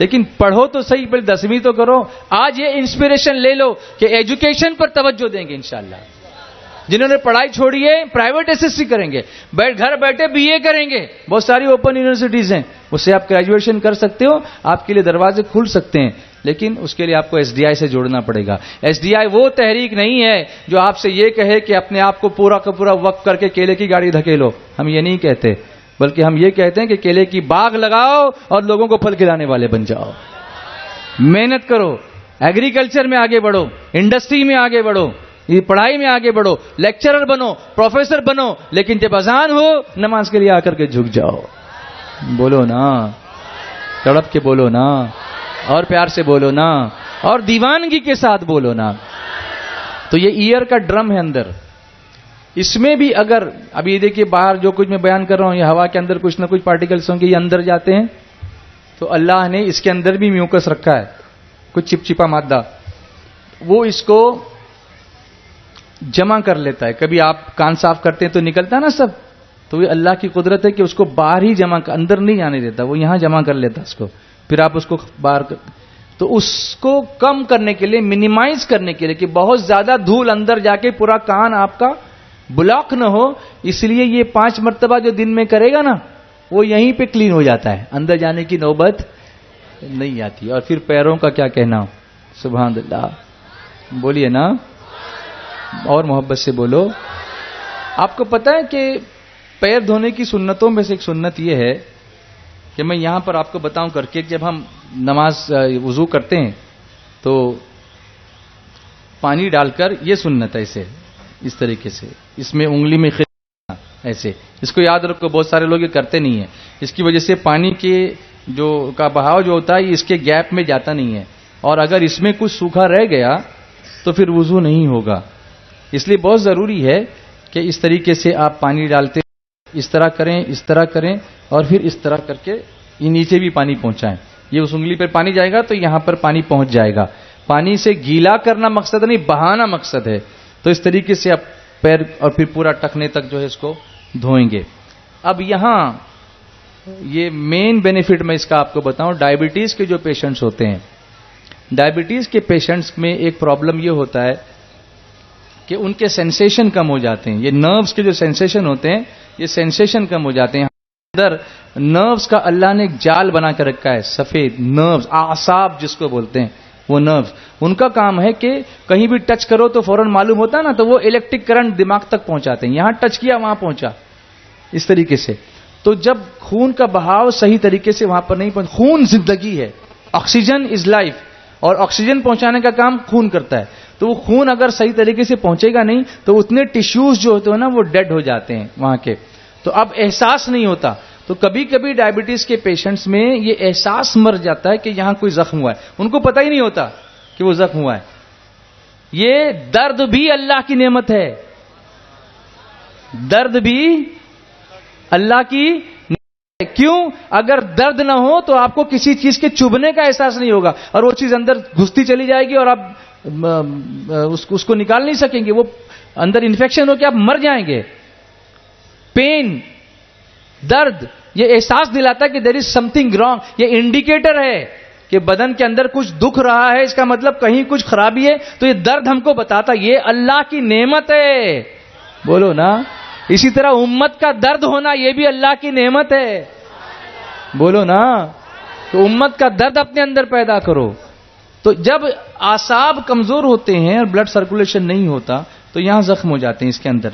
لیکن پڑھو تو صحیح، پہلے 10ویں تو کرو. آج یہ انسپریشن لے لو کہ ایجوکیشن پر توجہ دیں گے انشاءاللہ. جنہوں نے پڑھائی چھوڑی ہے پرائیویٹ ایسএসসি کریں گے، گھر بیٹھے بی اے کریں گے. بہت ساری اوپن یونیورسٹیز ہیں، اس سے آپ گریجویشن کر سکتے ہو، آپ کے لیے دروازے کھل سکتے ہیں. لیکن اس کے لیے آپ کو ایس ڈی آئی سے جوڑنا پڑے گا. ایس ڈی آئی وہ تحریک نہیں ہے جو آپ سے یہ کہے کہ اپنے آپ کو پورا کا پورا وقف کر کے کیلے کی گاڑی دھکیلو. ہم یہ نہیں کہتے، بلکہ ہم یہ کہتے ہیں کہ کیلے کی باغ لگاؤ اور لوگوں کو پھل کھلانے والے بن جاؤ. محنت کرو، ایگریکلچر میں آگے بڑھو، انڈسٹری میں آگے بڑھو، پڑھائی میں آگے بڑھو، لیکچرر بنو، پروفیسر بنو. لیکن جب اذان ہو نماز کے لیے آ کر کے جھک جاؤ. بولو نا، تڑپ کے بولو نا، اور پیار سے بولو نا، اور دیوانگی کے ساتھ بولو نا. تو یہ ایئر کا ڈرم ہے اندر، اس میں بھی اگر ابھی دیکھیے باہر جو کچھ میں بیان کر رہا ہوں، یہ ہوا کے اندر کچھ نہ کچھ پارٹیکلس ہوں گے، یہ اندر جاتے ہیں. تو اللہ نے اس کے اندر بھی میوکس رکھا ہے، کچھ چپچپا مادہ، وہ اس کو جمع کر لیتا ہے. کبھی آپ کان صاف کرتے ہیں تو نکلتا ہے نا سب، تو یہ اللہ کی قدرت ہے کہ اس کو باہر ہی جمع، اندر نہیں آنے دیتا، وہ یہاں جمع کر لیتا اس کو. پھر آپ اس کو باہر تو اس کو کم کرنے کے لیے، منیمائز کرنے کے لیے کہ بہت زیادہ دھول اندر جا کے پورا کان آپ کا بلاک نہ ہو، اس لیے یہ 5 مرتبہ جو دن میں کرے گا نا وہ یہیں پہ کلین ہو جاتا ہے، اندر جانے کی نوبت نہیں آتی. اور پھر پیروں کا کیا کہنا، سبحان اللہ، بولیے نا، اور محبت سے بولو. آپ کو پتا ہے کہ پیر دھونے کی سنتوں میں سے ایک سنت یہ ہے کہ میں یہاں پر آپ کو بتاؤں کر کے، جب ہم نماز وضو کرتے ہیں تو پانی ڈال کر، یہ سنت ایسے اس طریقے سے، اس میں انگلی میں ایسے، اس کو یاد رکھو، بہت سارے لوگ یہ کرتے نہیں ہیں. اس کی وجہ سے پانی کے جو کا بہاؤ جو ہوتا ہے اس کے گیپ میں جاتا نہیں ہے، اور اگر اس میں کچھ سوکھا رہ گیا تو پھر وضو نہیں ہوگا. اس لیے بہت ضروری ہے کہ اس طریقے سے آپ پانی ڈالتے، اس طرح کریں، اس طرح کریں، اور پھر اس طرح کر کے یہ نیچے بھی پانی پہنچائیں. یہ اس انگلی پر پانی جائے گا تو یہاں پر پانی پہنچ جائے گا. پانی سے گیلا کرنا مقصد نہیں، بہانا مقصد ہے. تو اس طریقے سے آپ پیر اور پھر پورا ٹخنے تک جو ہے اس کو دھوئیں گے. اب یہاں یہ مین بینیفٹ میں اس کا آپ کو بتاؤں، ڈائبٹیز کے جو پیشنٹس ہوتے ہیں، ڈائبٹیز کے پیشنٹس میں ایک پرابلم یہ ہوتا ہے کہ ان کے سینسیشن کم ہو جاتے ہیں. یہ نروز کے جو سینسیشن ہوتے ہیں، یہ سینسیشن کم ہو جاتے ہیں. اندر نروز کا اللہ نے ایک جال بنا کے رکھا ہے، سفید نروز، اعصاب جس کو بولتے ہیں، وہ نروز، ان کا کام ہے کہ کہیں بھی ٹچ کرو تو فوراً معلوم ہوتا ہے نا، تو وہ الیکٹرک کرنٹ دماغ تک پہنچاتے ہیں. یہاں ٹچ کیا وہاں پہنچا، اس طریقے سے. تو جب خون کا بہاؤ صحیح طریقے سے وہاں پر نہیں پہنچ، خون زندگی ہے، آکسیجن از لائف، اور آکسیجن پہنچانے کا کام خون کرتا ہے. تو وہ خون اگر صحیح طریقے سے پہنچے گا نہیں تو اتنے ٹیشوز جو ہوتے ہیں نا وہ ڈیڈ ہو جاتے ہیں وہاں کے. تو اب احساس نہیں ہوتا. تو کبھی کبھی ڈائبٹیز کے پیشنٹس میں یہ احساس مر جاتا ہے کہ یہاں کوئی زخم ہوا ہے، ان کو پتہ ہی نہیں ہوتا کہ وہ زخم ہوا ہے. یہ درد بھی اللہ کی نعمت ہے، درد بھی اللہ کی نعمت ہے. کیوں؟ اگر درد نہ ہو تو آپ کو کسی چیز کے چبھنے کا احساس نہیں ہوگا، اور وہ چیز اندر گھستی چلی جائے گی اور آپ اس کو نکال نہیں سکیں گے، وہ اندر انفیکشن ہو کے آپ مر جائیں گے. پین، درد، یہ احساس دلاتا ہے کہ دیر از سم تھنگ رانگ. یہ انڈیکیٹر ہے کہ بدن کے اندر کچھ دکھ رہا ہے، اس کا مطلب کہیں کچھ خرابی ہے. تو یہ درد ہم کو بتاتا یہ اللہ کی نعمت ہے. بولو نا. اسی طرح امت کا درد ہونا یہ بھی اللہ کی نعمت ہے. بولو نا. تو امت کا درد اپنے اندر پیدا کرو. تو جب اعصاب کمزور ہوتے ہیں اور بلڈ سرکولیشن نہیں ہوتا تو یہاں زخم ہو جاتے ہیں اس کے اندر،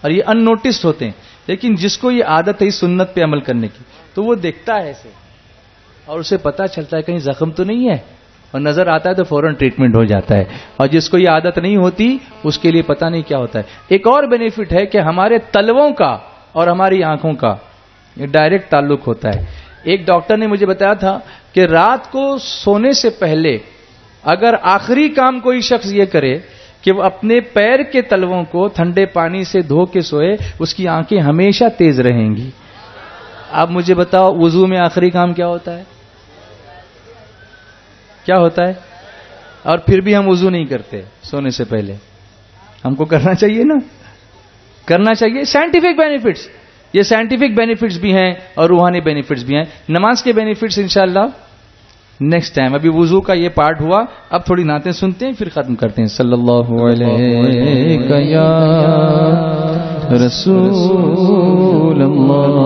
اور یہ ان نوٹسڈ ہوتے ہیں. لیکن جس کو یہ عادت ہے اس سنت پہ عمل کرنے کی تو وہ دیکھتا ہے ایسے، اور اسے پتا چلتا ہے کہیں زخم تو نہیں ہے، اور نظر آتا ہے تو فوراً ٹریٹمنٹ ہو جاتا ہے. اور جس کو یہ عادت نہیں ہوتی اس کے لیے پتا نہیں کیا ہوتا ہے. ایک اور بینیفٹ ہے کہ ہمارے تلووں کا اور ہماری آنکھوں کا یہ ڈائریکٹ تعلق ہوتا ہے. ایک ڈاکٹر نے مجھے بتایا تھا کہ رات کو سونے سے پہلے اگر آخری کام کوئی شخص یہ کرے کہ وہ اپنے پیر کے تلووں کو ٹھنڈے پانی سے دھو کے سوئے، اس کی آنکھیں ہمیشہ تیز رہیں گی. اب مجھے بتاؤ وضو میں آخری کام کیا ہوتا ہے؟ کیا ہوتا ہے؟ اور پھر بھی ہم وضو نہیں کرتے سونے سے پہلے. ہم کو کرنا چاہیے نا، کرنا چاہیے. سائنٹیفک بینیفٹس، یہ سائنٹیفک بینیفٹس بھی ہیں اور روحانی بینیفٹس بھی ہیں. نماز کے بینیفٹس انشاءاللہ نیکسٹ ٹائم. ابھی وضو کا یہ پارٹ ہوا, اب تھوڑی نعتیں سنتے ہیں پھر ختم کرتے ہیں. صلی اللہ علیہ یا رسول اللہ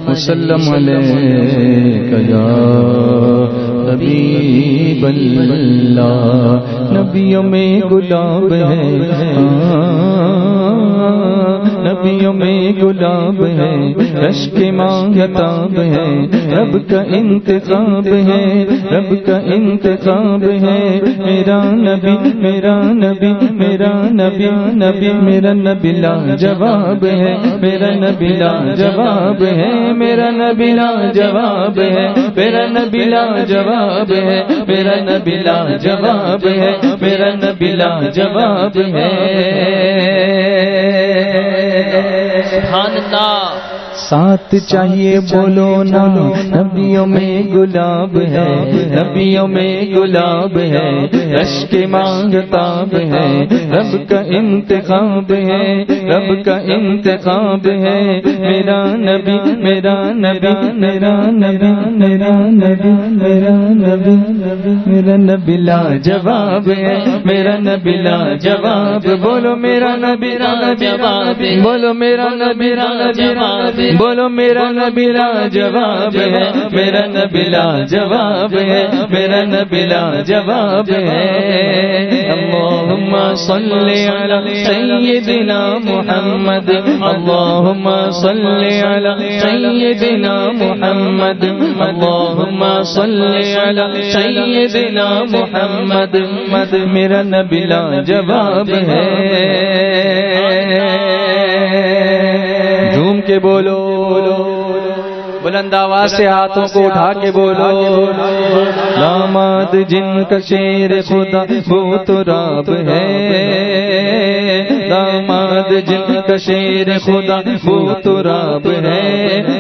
وسلم علیک یا حبیب اللہ. نبیوں میں گلاب ہے, نبیوں میں گلاب ہے, رشک مانگتاب ہے, رب کا انتخاب ہے, رب کا انتخاب ہے. میرا نبی میرا نبی میرا نبی نبی میرا نبی لا جواب ہے, میرا نبی لا جواب ہے, میرا نبی لا جواب ہے, میرا نبی لا جواب ہے, میرا نبی لا جواب ہے, میرا نبی لا جواب ہے. سبحان اللہ. ساتھ چاہیے بولو نا, نبیوں میں گلاب ہے, نبیوں میں گلاب ہے, رشک مانگتاب ہے, رب کا انتخاب ہے, رب کا انتخاب ہے. میرا نبی میرا نبی میرا نبی میرا نبی میرا نبی میرا نبی لا جواب ہے, میرا نبی لا جواب. بولو میرا نبی لا جواب, بولو میرا نبی لا جواب, بولو میرا نبی لا جواب ہے, میرا نبی لا جواب ہے, میرا نبی لا جواب ہے. اللہم صلی علی سیدنا محمد, اللہم صلی علی سیدنا محمد, اللہم صلی علی سیدنا محمد. میرا نبی لا جواب ہے. جھوم کے بولو, بلند آواز سے ہاتھوں کو اٹھا کے بولو. داماد جن کا شیر خدا وہ تو راب ہے, داماد جن کا شیر خدا وہ تو راب ہے.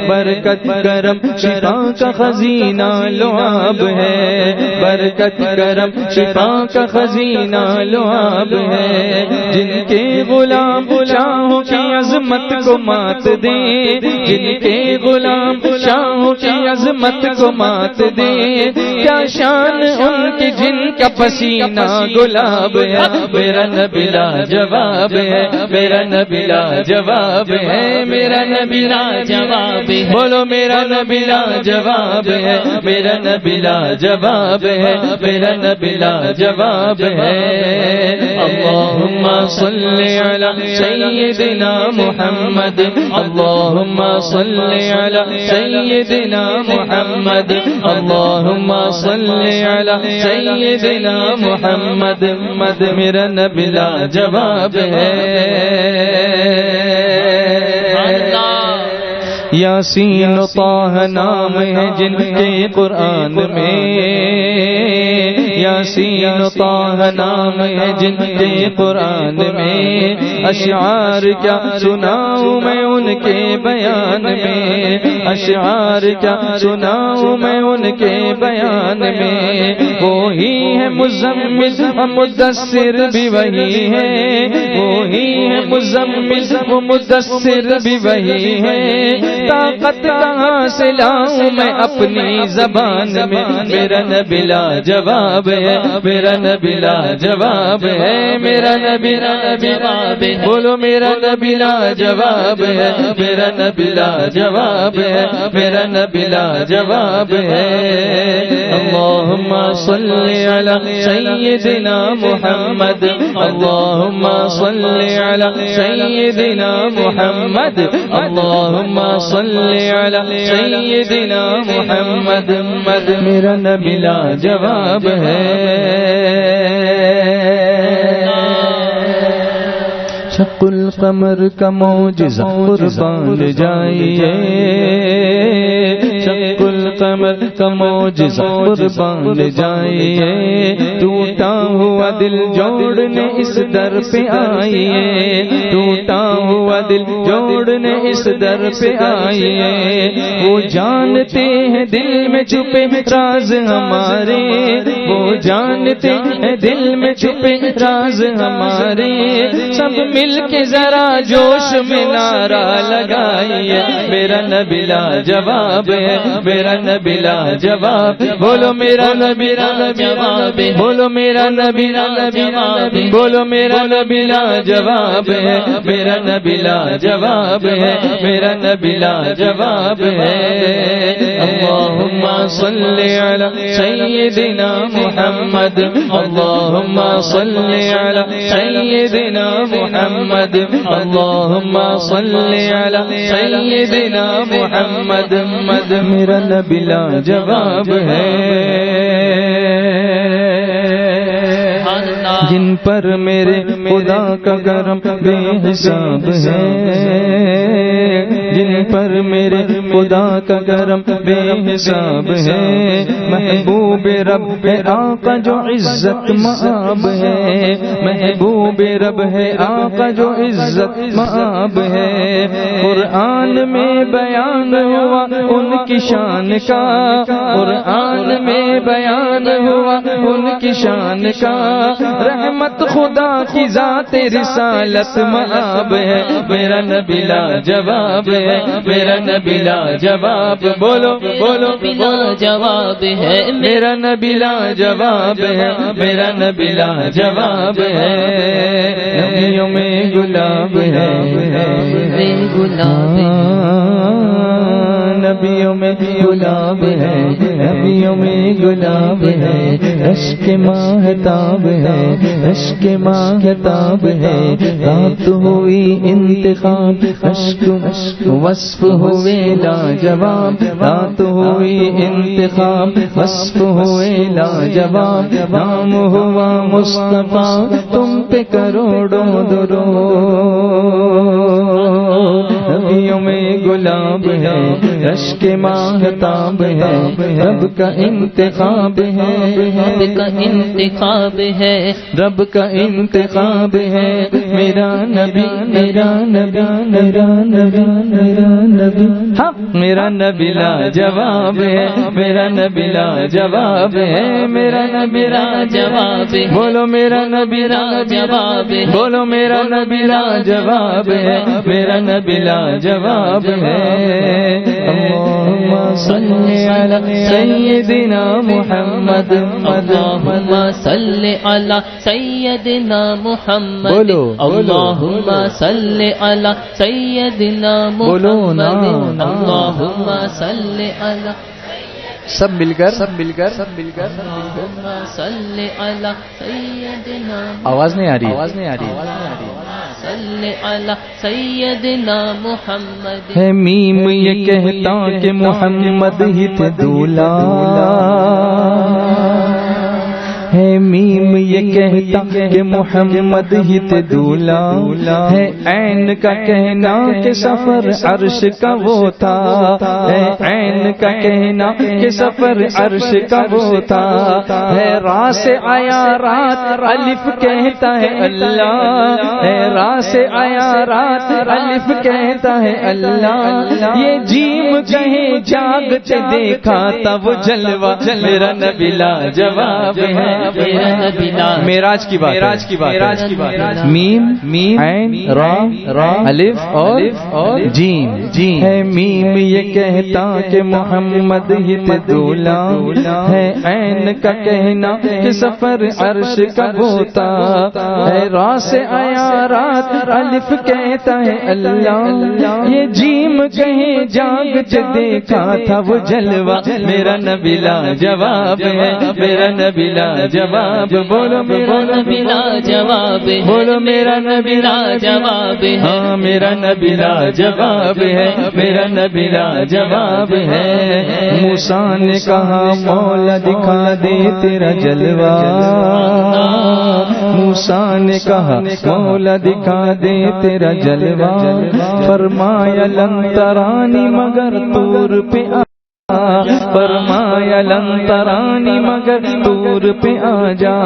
برکت کرم شفا کا خزینہ لعاب ہے, برکت کرم شفا کا خزینہ لعاب ہے. جن کے غلام شاہوں کی عظمت کو مات دیں, جن کے غلام شاہوں کی عظمت کو مات دیں, کیا شان ان کی جن کا پسینہ گلاب ہے. میرا نبی لا جواب ہے, میرا نبی لا جواب ہے, میرا نبی لا جواب ہے. بولو میرا نبی لا جواب ہے, میرا نبی لا جواب ہے, میرا نبی لا جواب ہے. اللہم صلی علی سیدنا محمد, اللہم صلی علی سیدنا محمد, اللہم صلی علی سیدنا محمد. میرا نبی لا جواب ہے. یاسین و طٰہ نام ہے جن کے قرآن میں, یاسین و طٰہ نام ہے جن کے قرآن میں. اشعار کیا سناؤں میں ان کے بیان میں, اشعار کیا سناؤں میں ان کے بیان میں. وہی ہے مزمل مدثر بھی وہی ہے, وہی ہے مزمل مدثر بھی وہی ہے. طاقت کہاں سے لاؤں میں اپنی زبان میں, میرا نبی لا جواب ہے, میرا نبی لا جواب ہے, میرا نبی لا جواب ہے. بولو میرا نبی لا جواب ہے, میرا نبی لا جواب ہے, میرا نبی لا جواب ہے. اللہم صلی علی سیدنا محمد, اللہم صلی علی سیدنا محمد, اللہم صلی علی سیدنا محمد. میرا نبی لا جواب ہے. شق القمر کا معجزہ قربان جائیے, شق القمر کا معجزہ قربان جائیے، ٹوٹا ہوا دل جوڑنے اس در پہ آئیے، ٹوٹا ہوا دل جوڑنے اس در پہ آئیے، وہ جانتے ہیں دل میں چھپے راز ہمارے، وہ جانتے ہیں دل میں چھپے راز ہمارے، سب مل کے ذرا جوش میں نعرہ لگائیے، میرا نبی لاجواب ہے، میرا نبی لاجواب، بولو میرا نبی لاجواب، بولو میرا نبی لاجواب، بولو میرا نبی لاجواب ہے، میرا نبی لاجواب ہے، میرا نبی لاجواب ہے۔ اللہم صلی علی سیدنا محمد، اللہم صلی علی سیدنا محمد، اللہم صلی علی سیدنا محمد، میرا نبی لاجواب ہے۔ جن پر میرے خدا کا کرم بے حساب ہے، جن پر میرے خدا کا کرم بے حساب ہے، محبوب رب ہے آقا جو عزت مآب ہے، محبوب رب ہے آقا جو عزت مآب ہے، قرآن میں بیان ہوا ان کی شان کا، قرآن میں بیان ہوا ان کی شان کا، رحمت خدا کی ذات رسالت مآب ہے، میرا نبی لاجواب ہے، میرا نبی لاجواب، بولو بولو لاجواب ہے، میرا نبی لاجواب ہے، میرا نبی لاجواب ہے، نبیوں میں گلاب ہے، نبیوں میں گلاب ہے، نبیوں میں گلاب ہے، اشک ماہتاب ہے، اشک ماہتاب ہے، رات ہوئی انتخاب، اشک وصف ہوئے لاجواب، رات ہوئی انتخاب، وصف ہوئے لاجواب، نام ہوا مصطفیٰ تم پہ کروڑوں درود، نبیوں میں گلاب ہے، اشک ماہتاب ہے، رب کا انتخاب ہے، رب کا انتخاب ہے، رب کا انتخاب ہے، میرا نبی میرا نبی میرا نبی میرا نبی، ہاں میرا نبی لاجواب ہے، میرا نبی لاجواب ہے، میرا نبی لاجواب، بولو میرا نبی لاجواب، بولو میرا نبی لاجواب ہے، میرا نبی لاجواب ہے۔ اللہم صلی علی سیدنا محمد، اللہم صلی علی سیدنا محمد، بولو اللہم صلی علی سیدنا محمد، اللہم صلی علی، سب مل کر صلی علی سیدنا، آواز نہیں آ رہی، آواز نہیں آ رہی، صلی علی سیدنا محمد، ہے میم یہ کہتا کہ محمد ہی تھے دولا، ہے میم یہ کہتا کہ محمد ہی تھے دولا، ہے عین کا کہنا کہ سفر عرش کا وہ تھا، ہے عین کا کہنا کہ سفر عرش کا وہ تھا، ہے را سے آیا رات الف کہتا ہے اللہ، ہے را سے آیا رات الف کہتا ہے اللہ، یہ جیم کہیں جاگتے دیکھا تھا وہ جلوہ، میرا نبی لاجواب ہے، معراج کی بات، میم میم عین را الف اور جیم، ہے میم یہ کہتا کہ محمد ہی تھے دولا، ہے عین کا کہنا کہ سفر عرش کا ہوتا، ہے را سے آیا رات الف کہتا ہے اللہ، یہ جیم کہیں جاگتے دیکھا تھا وہ جلوہ، میرا نبی لاجواب ہے، میرا نبی لاجواب، بولو میرا نبی لاجواب، بولو میرا نبی لاجواب، ہاں میرا نبی لاجواب ہے، میرا نبی لاجواب ہے، موسیٰ نے کہا مولا دکھا دے تیرا جلوہ، موسیٰ نے کہا مولا دکھا دے تیرا جلوہ، فرمایا لن ترانی مگر طور پہ فرمایا لن ترانی مگر طور پہ آ جا،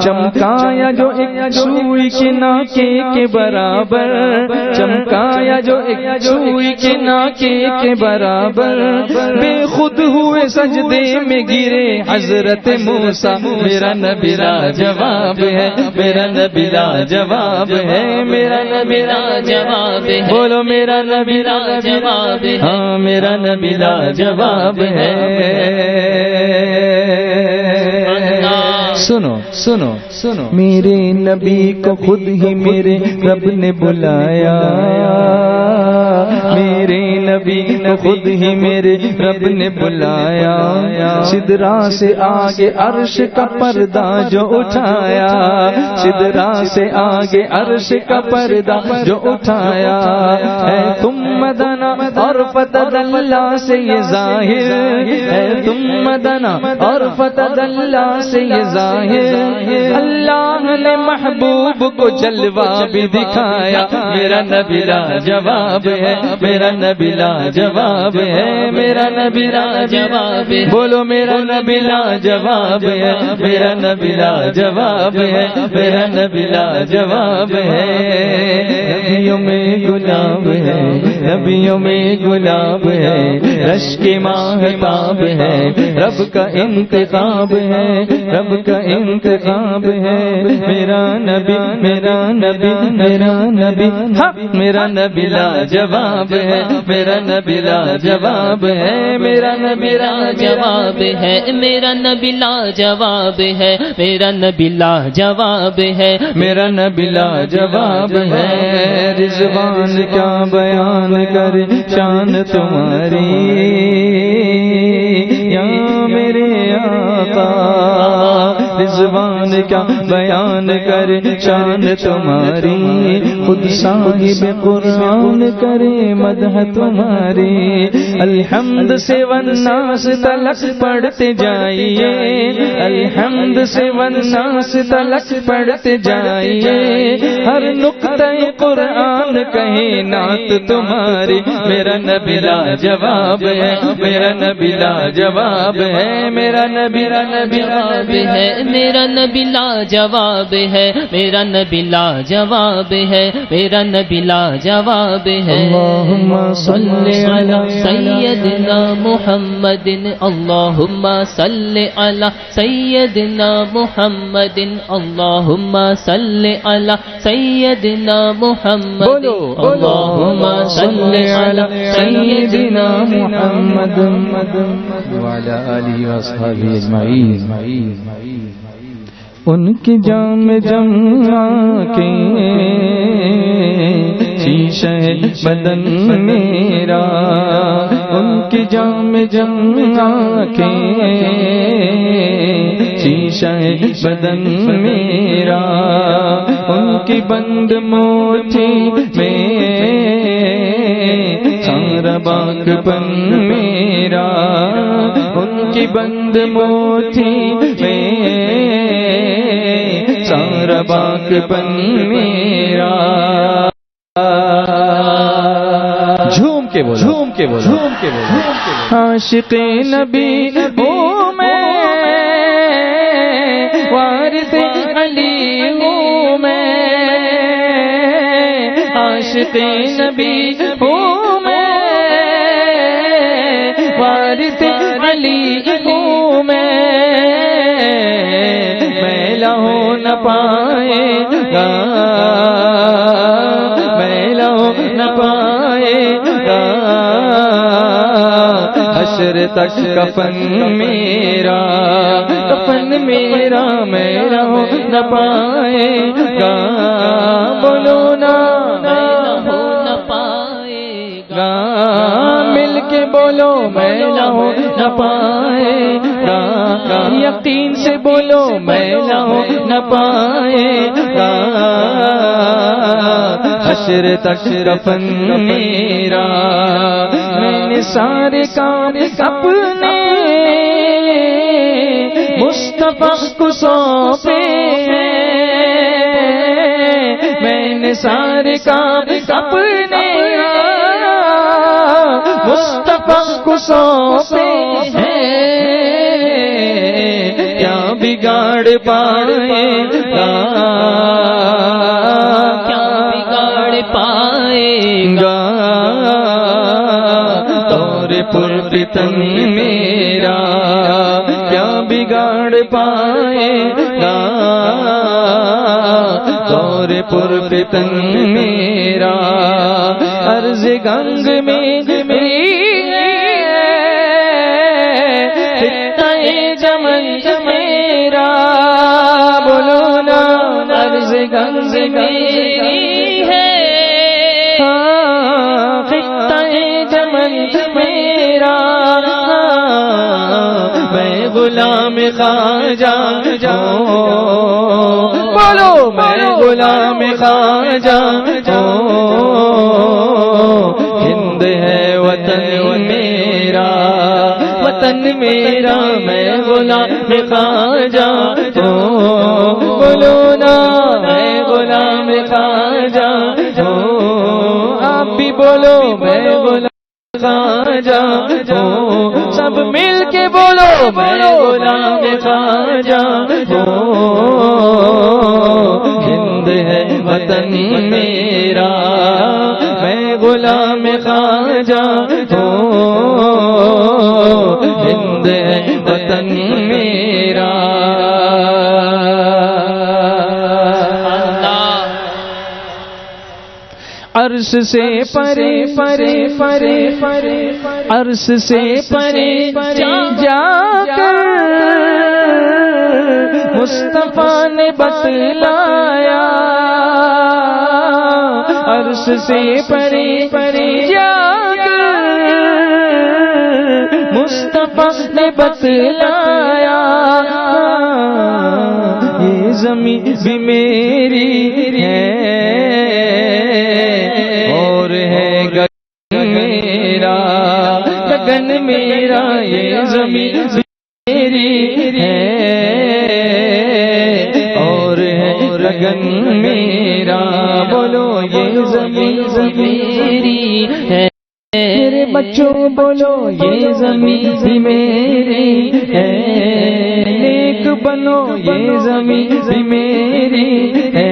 چمکایا جو ایک سوئی کے ناکے کے برابر، چمکایا جو ایک سوئی کے ناکے کے برابر، بے خود ہوئے سجدے میں گرے حضرت موسیٰ، میرا نبی لا جواب ہے، میرا نبی لا جواب ہے، میرا نبی لا جواب ہے، بولو میرا نبی لا جواب ہے، ہاں میرا نبی لا جواب ہے۔ سنو سنو سنو، میرے نبی کو خود ہی میرے رب نے بلایا، میرے نبی کو خود ہی میرے رب نے بلایا، سدرا سے آگے عرش کا پردہ جو اٹھایا، سدرا سے آگے عرش کا پردہ جو اٹھایا، ہے تم مدنا اور فتح اللہ سے یہ ظاہر ہے، تم مدنا اور فتح اللہ سے یہ ظاہر، اللہ نے محبوب کو جلوہ بھی دکھایا، میرا نبی لا جواب ہے، میرا نبی لا جواب ہے، میرا نبی لا جواب ہے، بولو میرا نبی لا جواب ہے، میرا نبی لا جواب ہے، میرا نبی لا جواب ہے، نبیوں میں گلاب ہے، نبیوں میں گلاب ہے، رش کے ماہتاب ہے، رب کا انتخاب ہے، رب کا انتخاب ہے، میرا نبی میرا نبی میرا نبی، میرا نبی لا جواب ہے، میرا نبی لا جواب ہے، میرا نبی لا جواب ہے، میرا نبی لا جواب ہے، میرا نبی لا جواب ہے، میرا نبی لا جواب ہے، رضوان کا بیان کر شان تمہاری یا میرے آقا، رضوان کا بیان کر شان تمہاری، خود صاحب قرآن کرے مدح تمہاری، الحمد سے والناس تلک پڑھتے جائیے، الحمد سے والناس تلک پڑھتے جائیے، ہر نقطہ قرآن کہے نعت تمہاری، میرا نبی لا جواب ہے، میرا نبی لا جواب ہے، میرا نبی لا جواب ہے، میرا نبی لا جواب ہے، میرا نبی لا جواب ہے، میرا نبی لا جواب ہے، اللہم صلی علی سیدنا محمد، اللہم صلی علی سیدنا محمد، اللہم صلی علی سیدنا محمد، اللہم صلی علی سیدنا محمد وعلی آلہ واصحابہ اجمعین۔ ان کی جام جمع کے شیشہ بدن میرا، ان کی جام جمع کے شیشہ بدن میرا، ان کی بند موٹھی میں سارا باغ پن میرا، ان کی بند موٹھی میں سارا باغ پن میرا، جھوم کے بولو جھوم کے بولو جھوم کے بولو، عاشق نبی ہوں میں، وارث علی ہوں میں، عاشق نبی ہوں میں، وارث علی ہوں میں، میلا ہو نہ پائے گا، میلا ہو نہ پائے گا، حشر تک کفن میرا، کفن میرا میلا ہو نہ پائے گا، بولو نا ہو نہ پائے گا، مل کے بولو میلا ہو نہ پائے گا، یقین سے بولو میلا ہو نہ پائے گا، حشر تک کفن میرا، میں نے سارے کام اپنے مصطفیٰ کو سونپے ہیں، میں نے سارے کام اپنے مصطفیٰ کو سونپے ہیں کیا بگاڑ پائے گا کیا بگاڑ پائے گا طور پر فتن میرا کیا بگاڑ پائے گا طور پر فتن میرا عرض گنگ میں جمن میرا بولو نا عرض گنگ میری ہے خطہ جمن میرا میں غلام خواجہ بولو میں غلام خواجہ ہند ہے وطن میرا وطن میرا میں غلام خواجہ بولو نا میں غلام خواجہ آپ بھی بولو میں غلام خواجہ سب مل کے بولو میں غلام خواجہ ہند ہے وطن میرا میں غلام خواجہ ہند ہے وطن میرا عرش سے پرے پرے پرے پرے عرش سے پرے جا کر مصطفیٰ نے بتلایا عرش سے پرے پرے جا کر مصطفیٰ نے بتلایا یہ زمین بھی میری ہے اور ہے گگن میرا گگن میرا یہ زمین میری ہے اور ہے گگن میرا بولو یہ زمین میری ہے میرے بچوں بولو یہ زمین بھی میری ہے نیک بنو یہ زمین بھی میری ہے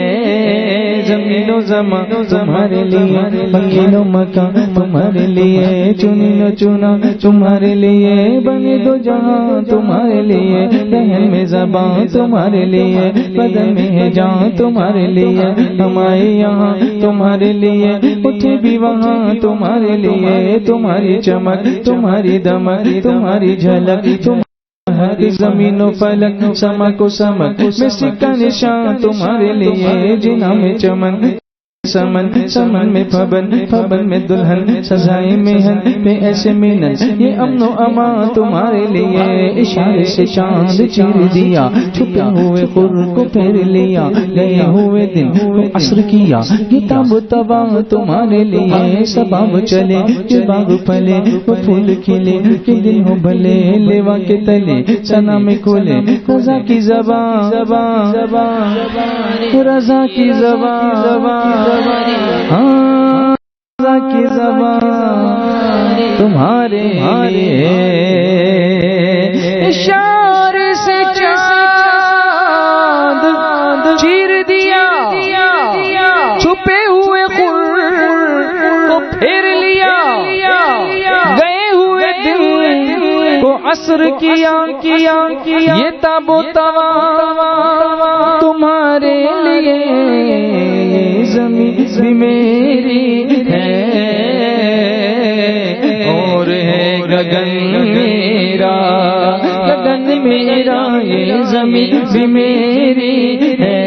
زمین و زمان تمہارے لیے مکین و مکان تمہارے لیے چنی و چنا تمہارے لیے بنے دو جہاں تمہارے لیے ذہن میں زبان تمہارے لیے بدن میں ہے جان تمہارے لیے ہمارے یہاں تمہارے لیے اٹھے بھی وہاں تمہارے لیے تمہاری چمک تمہاری دمک تمہاری جھلک تمہاری زمین و فلک سمک و سمک میں سکہ نشان تمہارے لیے جناح میں چمن سمن سمن میں پھبن پھبن میں دلہن سزائے مہن پہ ایسے مینن یہ امن و امان تمہارے لیے اشارے سے چاند چیر دیا چھپے ہوئے خور کو پھیر لیا گئے ہوئے دن کو عصر کیا یہ تاب و تباہ تمہارے لیے سباب چلے یہ باغ پھلے وہ پھول کھلے کہ دن ہو بھلے لیوا کے تلے سنا میں کھولے رضا کی زبان زبان زبان رضا کی زبان زبان ہاں رضا کی زبان تمہارے لیے اشارے سے چاند چیر دیا چھپے ہوئے خور کو پھیر لیا گئے ہوئے دل کو عصر کیا یہ تاب و توا تمہارے لیے زمین بھی میری ہے اور ہے گگن میرا گگن میرا یہ زمین بھی میری ہے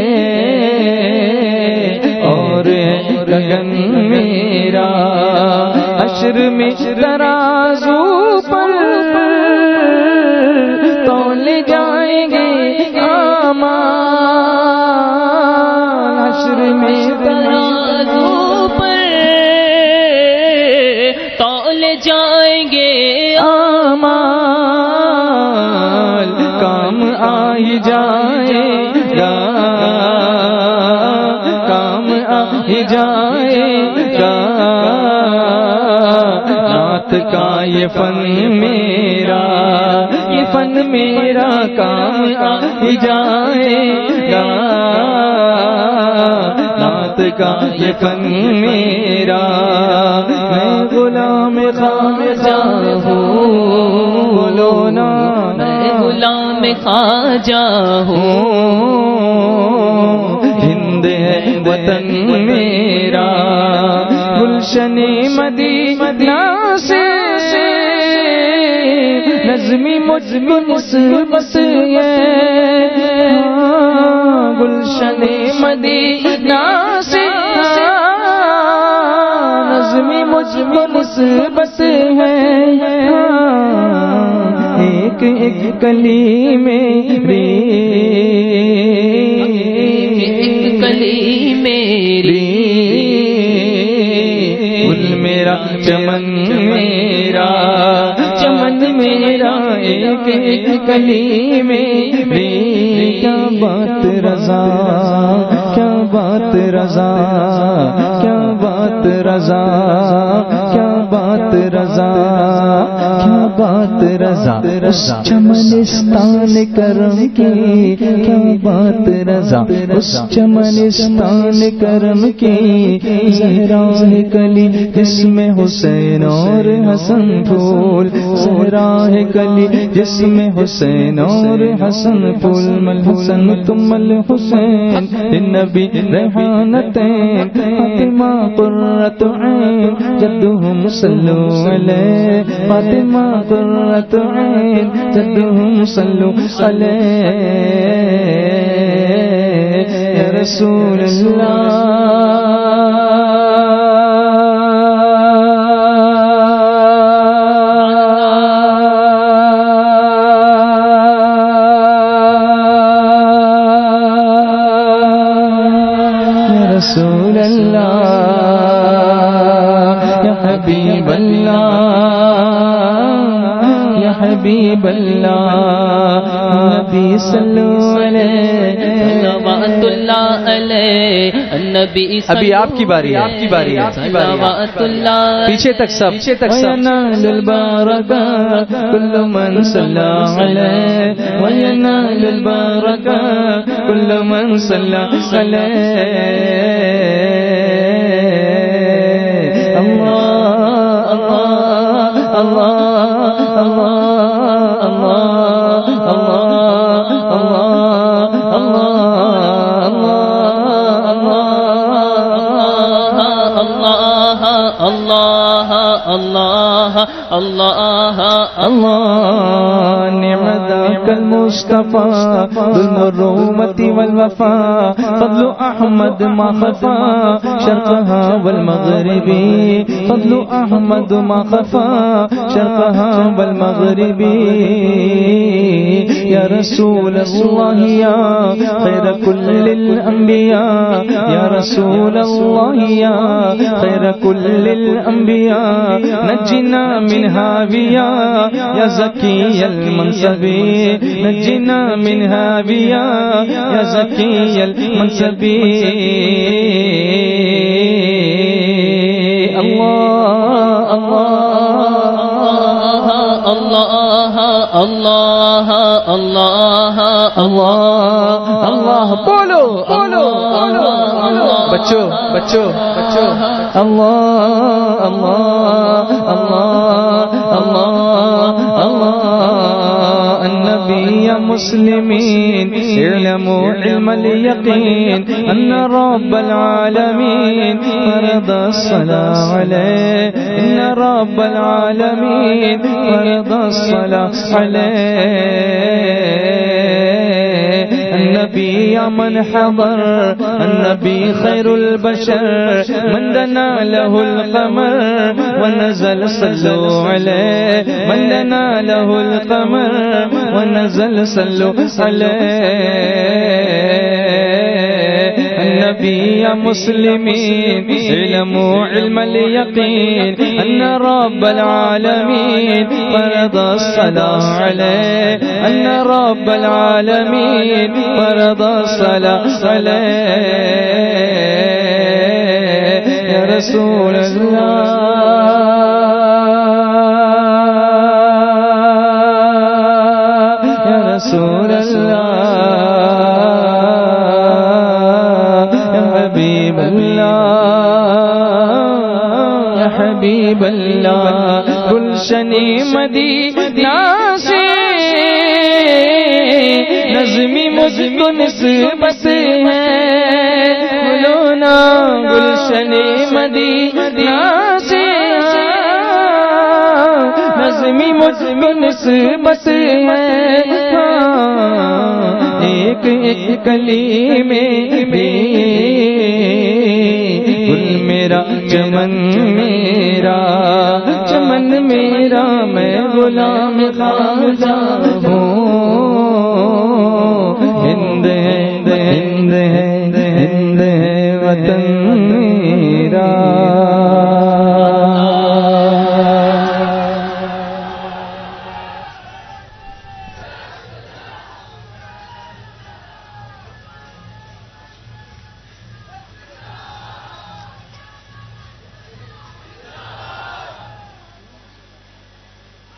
اور ہے گگن میرا حشر میں ترازو پر تولے جائیں گے اعمال حشر میں ترازو پر تولے جائیں گے اعمال کام آئی جائے گا کام آئی جائے گا نعت کا یہ فن میرا، یہ فن میرا کام آ جائے گا، نعت کا یہ فن میرا، میں غلام خواجہ ہوں، بولو نا میں غلام خواجہ ہوں، ہند ہے وطن میرا، گلشن مدینہ سے نظمی مجھمی مثبت ہے، گلشن مدینہ سے نظمی مجھمی مثبت ہے، ایک ایک کلی میری، ایک کلی میری، گل میرا چمن میرا، چمن میرا ایک ایک کلی میری، کیا بات رضا، کیا بات رضا، کیا بات رضا، کیا بات رضا، کیا بات رضا، اس چمنستان کرم کی کیا بات رضا، اس چمنستان کرم کی، زہرا ہے کلی جس میں حسین اور حسن پھول، زہرا ہے کلی جس میں حسین اور حسن پھول، مل حسن تم الحسین النبی ریحانتین، فاطمہ قرۃ عین جدہم صلو علیہ، فاطمہ قرۃ عین جدہم صلو علیہ، یا رسول اللہ رسول اللہ، یا حبیب اللہ، یا حبیب اللہ، نبی صلو علیہ، صلوات اللہ علیہ النبی، ابھی آپ کی باری ہے، آپ کی باری ہے، صلوات اللہ، پیچھے تک سب، پیچھے تک سب، وَيَنَالُ الْبَرَكَةَ كُلُّ مَنْ صَلَّى عَلَيْهِ، وَيَنَالُ الْبَرَكَةَ كُلُّ مَنْ صَلَّى عَلَيْهِ، اللہ اللہ اللہ اللہ اللہ اللہ، نعم ذاک المصطفى ذو المرومة والوفاء، فضل احمد ما خفا شرقها والمغرب، فضل احمد ما خفا شرقها والمغرب، یا رسول اللہ یا خیر کل الانبیاء، یا رسول اللہ یا خیر کل الانبیاء، نجنا من هاویہ یا زکی المنصب، نجنا من هاویہ یا زکی المنصب، اللہ اللہ اللہ اللہ اللہ اللہ، بولو بولو بولو، بچوں بچوں بچوں، اللہ اللہ اللہ اللہ اللہ، النبی یا مسلمین اعلموا علم الیقین ان رب العالمین فرض الصلاة علیہ، ان رب العالمین فرض الصلاة علیہ، النبی یا من حضر، النبی خیر البشر، من دنا له القمر ونزل صلو علیہ، من دنا له القمر ونزل صلو علیہ، النبی یا مسلمین علموا علم الیقین ان رب العالمین فرض الصلاة علیہ، ان رب العالمین فرض الصلاة علیہ، یا رسول اللہ رسول اللہ یا حبیب اللہ یا حبیب اللہ گلشن مدینہ سے نظمی مجھ کو نسبت ہے بولونا گلشن مدینہ سے نظمی مجھ کو نسبت ہے ایک ایک کلی میں بھی گل میرا چمن میرا چمن میرا میں غلام خواجہ ہوں ہند ہند ہند ہند وطن میرا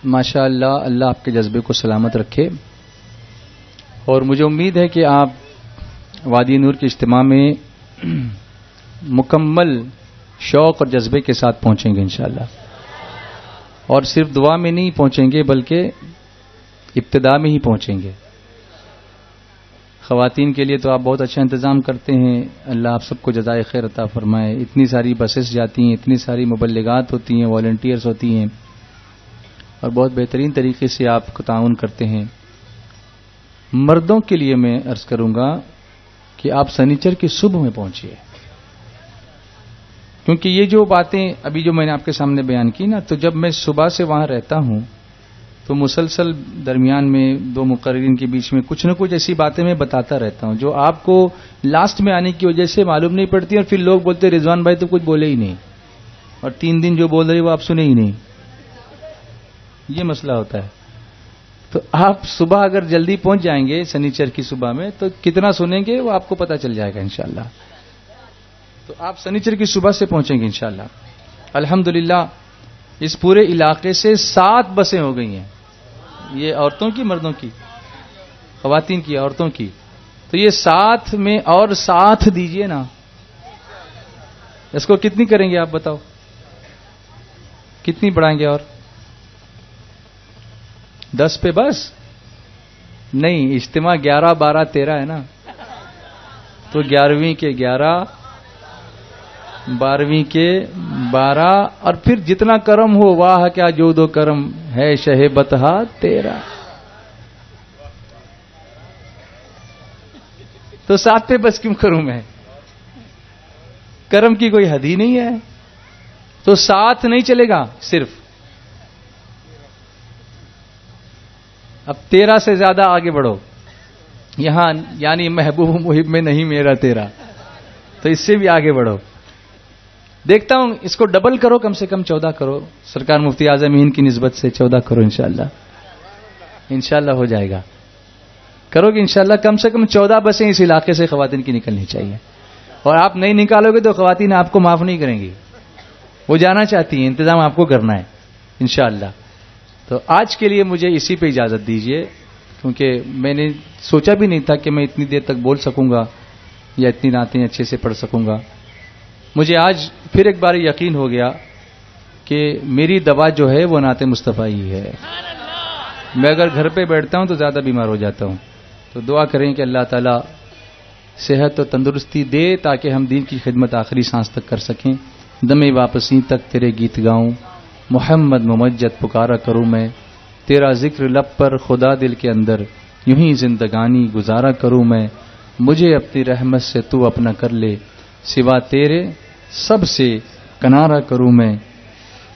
ماشاء اللہ اللہ آپ کے جذبے کو سلامت رکھے اور مجھے امید ہے کہ آپ وادی نور کے اجتماع میں مکمل شوق اور جذبے کے ساتھ پہنچیں گے انشاءاللہ اور صرف دعا میں نہیں پہنچیں گے بلکہ ابتدا میں ہی پہنچیں گے. خواتین کے لیے تو آپ بہت اچھا انتظام کرتے ہیں, اللہ آپ سب کو جزائے خیر عطا فرمائے. اتنی ساری بسیں جاتی ہیں, اتنی ساری مبلغات ہوتی ہیں, والنٹیئرز ہوتی ہیں اور بہت بہترین طریقے سے آپ کو تعاون کرتے ہیں. مردوں کے لیے میں عرض کروں گا کہ آپ سنیچر کی صبح میں پہنچیے, کیونکہ یہ جو باتیں ابھی جو میں نے آپ کے سامنے بیان کی نا, تو جب میں صبح سے وہاں رہتا ہوں تو مسلسل درمیان میں دو مقررین کے بیچ میں کچھ نہ کچھ ایسی باتیں میں بتاتا رہتا ہوں جو آپ کو لاسٹ میں آنے کی وجہ سے معلوم نہیں پڑتی, اور پھر لوگ بولتے رضوان بھائی تو کچھ بولے ہی نہیں, اور 3 دن جو بول رہے وہ آپ سنے ہی نہیں. یہ مسئلہ ہوتا ہے. تو آپ صبح اگر جلدی پہنچ جائیں گے سنیچر کی صبح میں تو کتنا سنیں گے وہ آپ کو پتہ چل جائے گا انشاءاللہ. تو آپ سنیچر کی صبح سے پہنچیں گے انشاءاللہ. الحمدللہ اس پورے علاقے سے 7 بسیں ہو گئی ہیں, یہ عورتوں کی, مردوں کی, خواتین کی, عورتوں کی. تو یہ 7 میں اور 7 دیجئے نا, اس کو کتنی کریں گے آپ بتاؤ, کتنی بڑھائیں گے؟ اور 10 پہ بس نہیں, اجتماع 11 12 13 ہے نا, تو 11ویں کے 11, 12ویں کے 12, اور پھر جتنا کرم ہو واہ کیا جود و کرم ہے شہ بتہا تیرا. تو 7 پہ بس کیوں کروں میں, کرم کی کوئی حد ہی نہیں ہے. تو 7 نہیں چلے گا صرف, اب 13 سے زیادہ آگے بڑھو. یہاں یعنی محبوب محب میں نہیں میرا تیرا, تو اس سے بھی آگے بڑھو. دیکھتا ہوں اس کو ڈبل کرو, کم سے کم 14 کرو. سرکار مفتی اعظم ہند کی نسبت سے 14 کرو انشاءاللہ, انشاءاللہ ہو جائے گا. کرو گے انشاءاللہ. کم سے کم 14 بسیں اس علاقے سے خواتین کی نکلنی چاہیے, اور آپ نہیں نکالو گے تو خواتین آپ کو معاف نہیں کریں گی. وہ جانا چاہتی ہیں, انتظام آپ کو کرنا ہے انشاءاللہ. تو آج کے لیے مجھے اسی پہ اجازت دیجیے, کیونکہ میں نے سوچا بھی نہیں تھا کہ میں اتنی دیر تک بول سکوں گا یا اتنی نعتیں اچھے سے پڑھ سکوں گا. مجھے آج پھر ایک بار یقین ہو گیا کہ میری دوا جو ہے وہ نعت مصطفیٰ ہی ہے. میں اگر گھر پہ بیٹھتا ہوں تو زیادہ بیمار ہو جاتا ہوں. تو دعا کریں کہ اللہ تعالیٰ صحت و تندرستی دے تاکہ ہم دین کی خدمت آخری سانس تک کر سکیں. دم واپسی تک تیرے گیت گاؤں, محمد ممجد پکارا کروں میں, تیرا ذکر لب پر خدا دل کے اندر, یوں ہی زندگانی گزارا کروں میں. مجھے اپنی رحمت سے تو اپنا کر لے, سوا تیرے سب سے کنارہ کروں میں.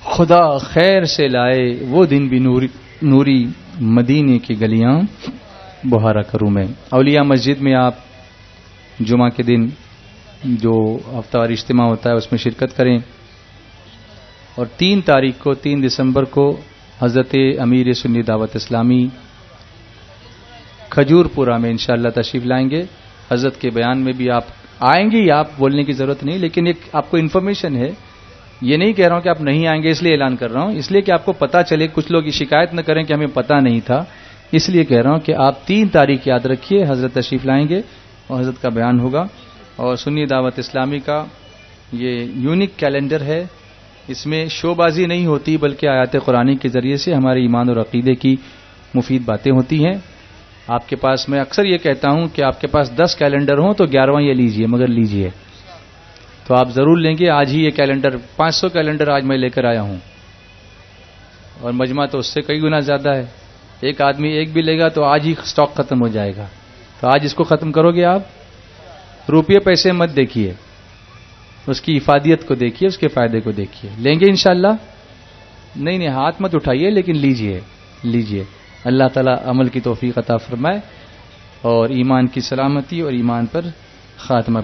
خدا خیر سے لائے وہ دن بھی نوری مدینے کی گلیاں بہارا کروں میں. اولیاء مسجد میں آپ جمعہ کے دن جو ہفتہ واری اجتماع ہوتا ہے اس میں شرکت کریں, اور 3 تاریخ کو 3 دسمبر کو حضرت امیر سنی دعوت اسلامی کھجور پورہ میں انشاءاللہ تشریف لائیں گے. حضرت کے بیان میں بھی آپ آئیں گے, آپ بولنے کی ضرورت نہیں, لیکن ایک آپ کو انفارمیشن ہے. یہ نہیں کہہ رہا ہوں کہ آپ نہیں آئیں گے اس لیے اعلان کر رہا ہوں, اس لیے کہ آپ کو پتہ چلے. کچھ لوگ یہ شکایت نہ کریں کہ ہمیں پتہ نہیں تھا, اس لیے کہہ رہا ہوں کہ آپ 3 تاریخ یاد رکھیے، حضرت تشریف لائیں گے اور حضرت کا بیان ہوگا. اور سنی دعوت اسلامی کا یہ یونیک کیلنڈر ہے، اس میں شو بازی نہیں ہوتی بلکہ آیات قرآنی کے ذریعے سے ہمارے ایمان اور عقیدے کی مفید باتیں ہوتی ہیں. آپ کے پاس، میں اکثر یہ کہتا ہوں کہ آپ کے پاس 10 کیلنڈر ہوں تو 11واں یہ لیجئے، مگر لیجئے تو آپ ضرور لیں گے. آج ہی یہ کیلنڈر 500 کیلنڈر آج میں لے کر آیا ہوں، اور مجمع تو اس سے کئی گنا زیادہ ہے. ایک آدمی ایک بھی لے گا تو آج ہی سٹاک ختم ہو جائے گا. تو آج اس کو ختم کرو گے آپ. روپیے پیسے مت دیکھیے، اس کی افادیت کو دیکھیے، اس کے فائدے کو دیکھیے. لیں گے انشاءاللہ؟ نہیں ہاتھ مت اٹھائیے، لیکن لیجئے. اللہ تعالی عمل کی توفیق عطا فرمائے اور ایمان کی سلامتی اور ایمان پر خاتمہ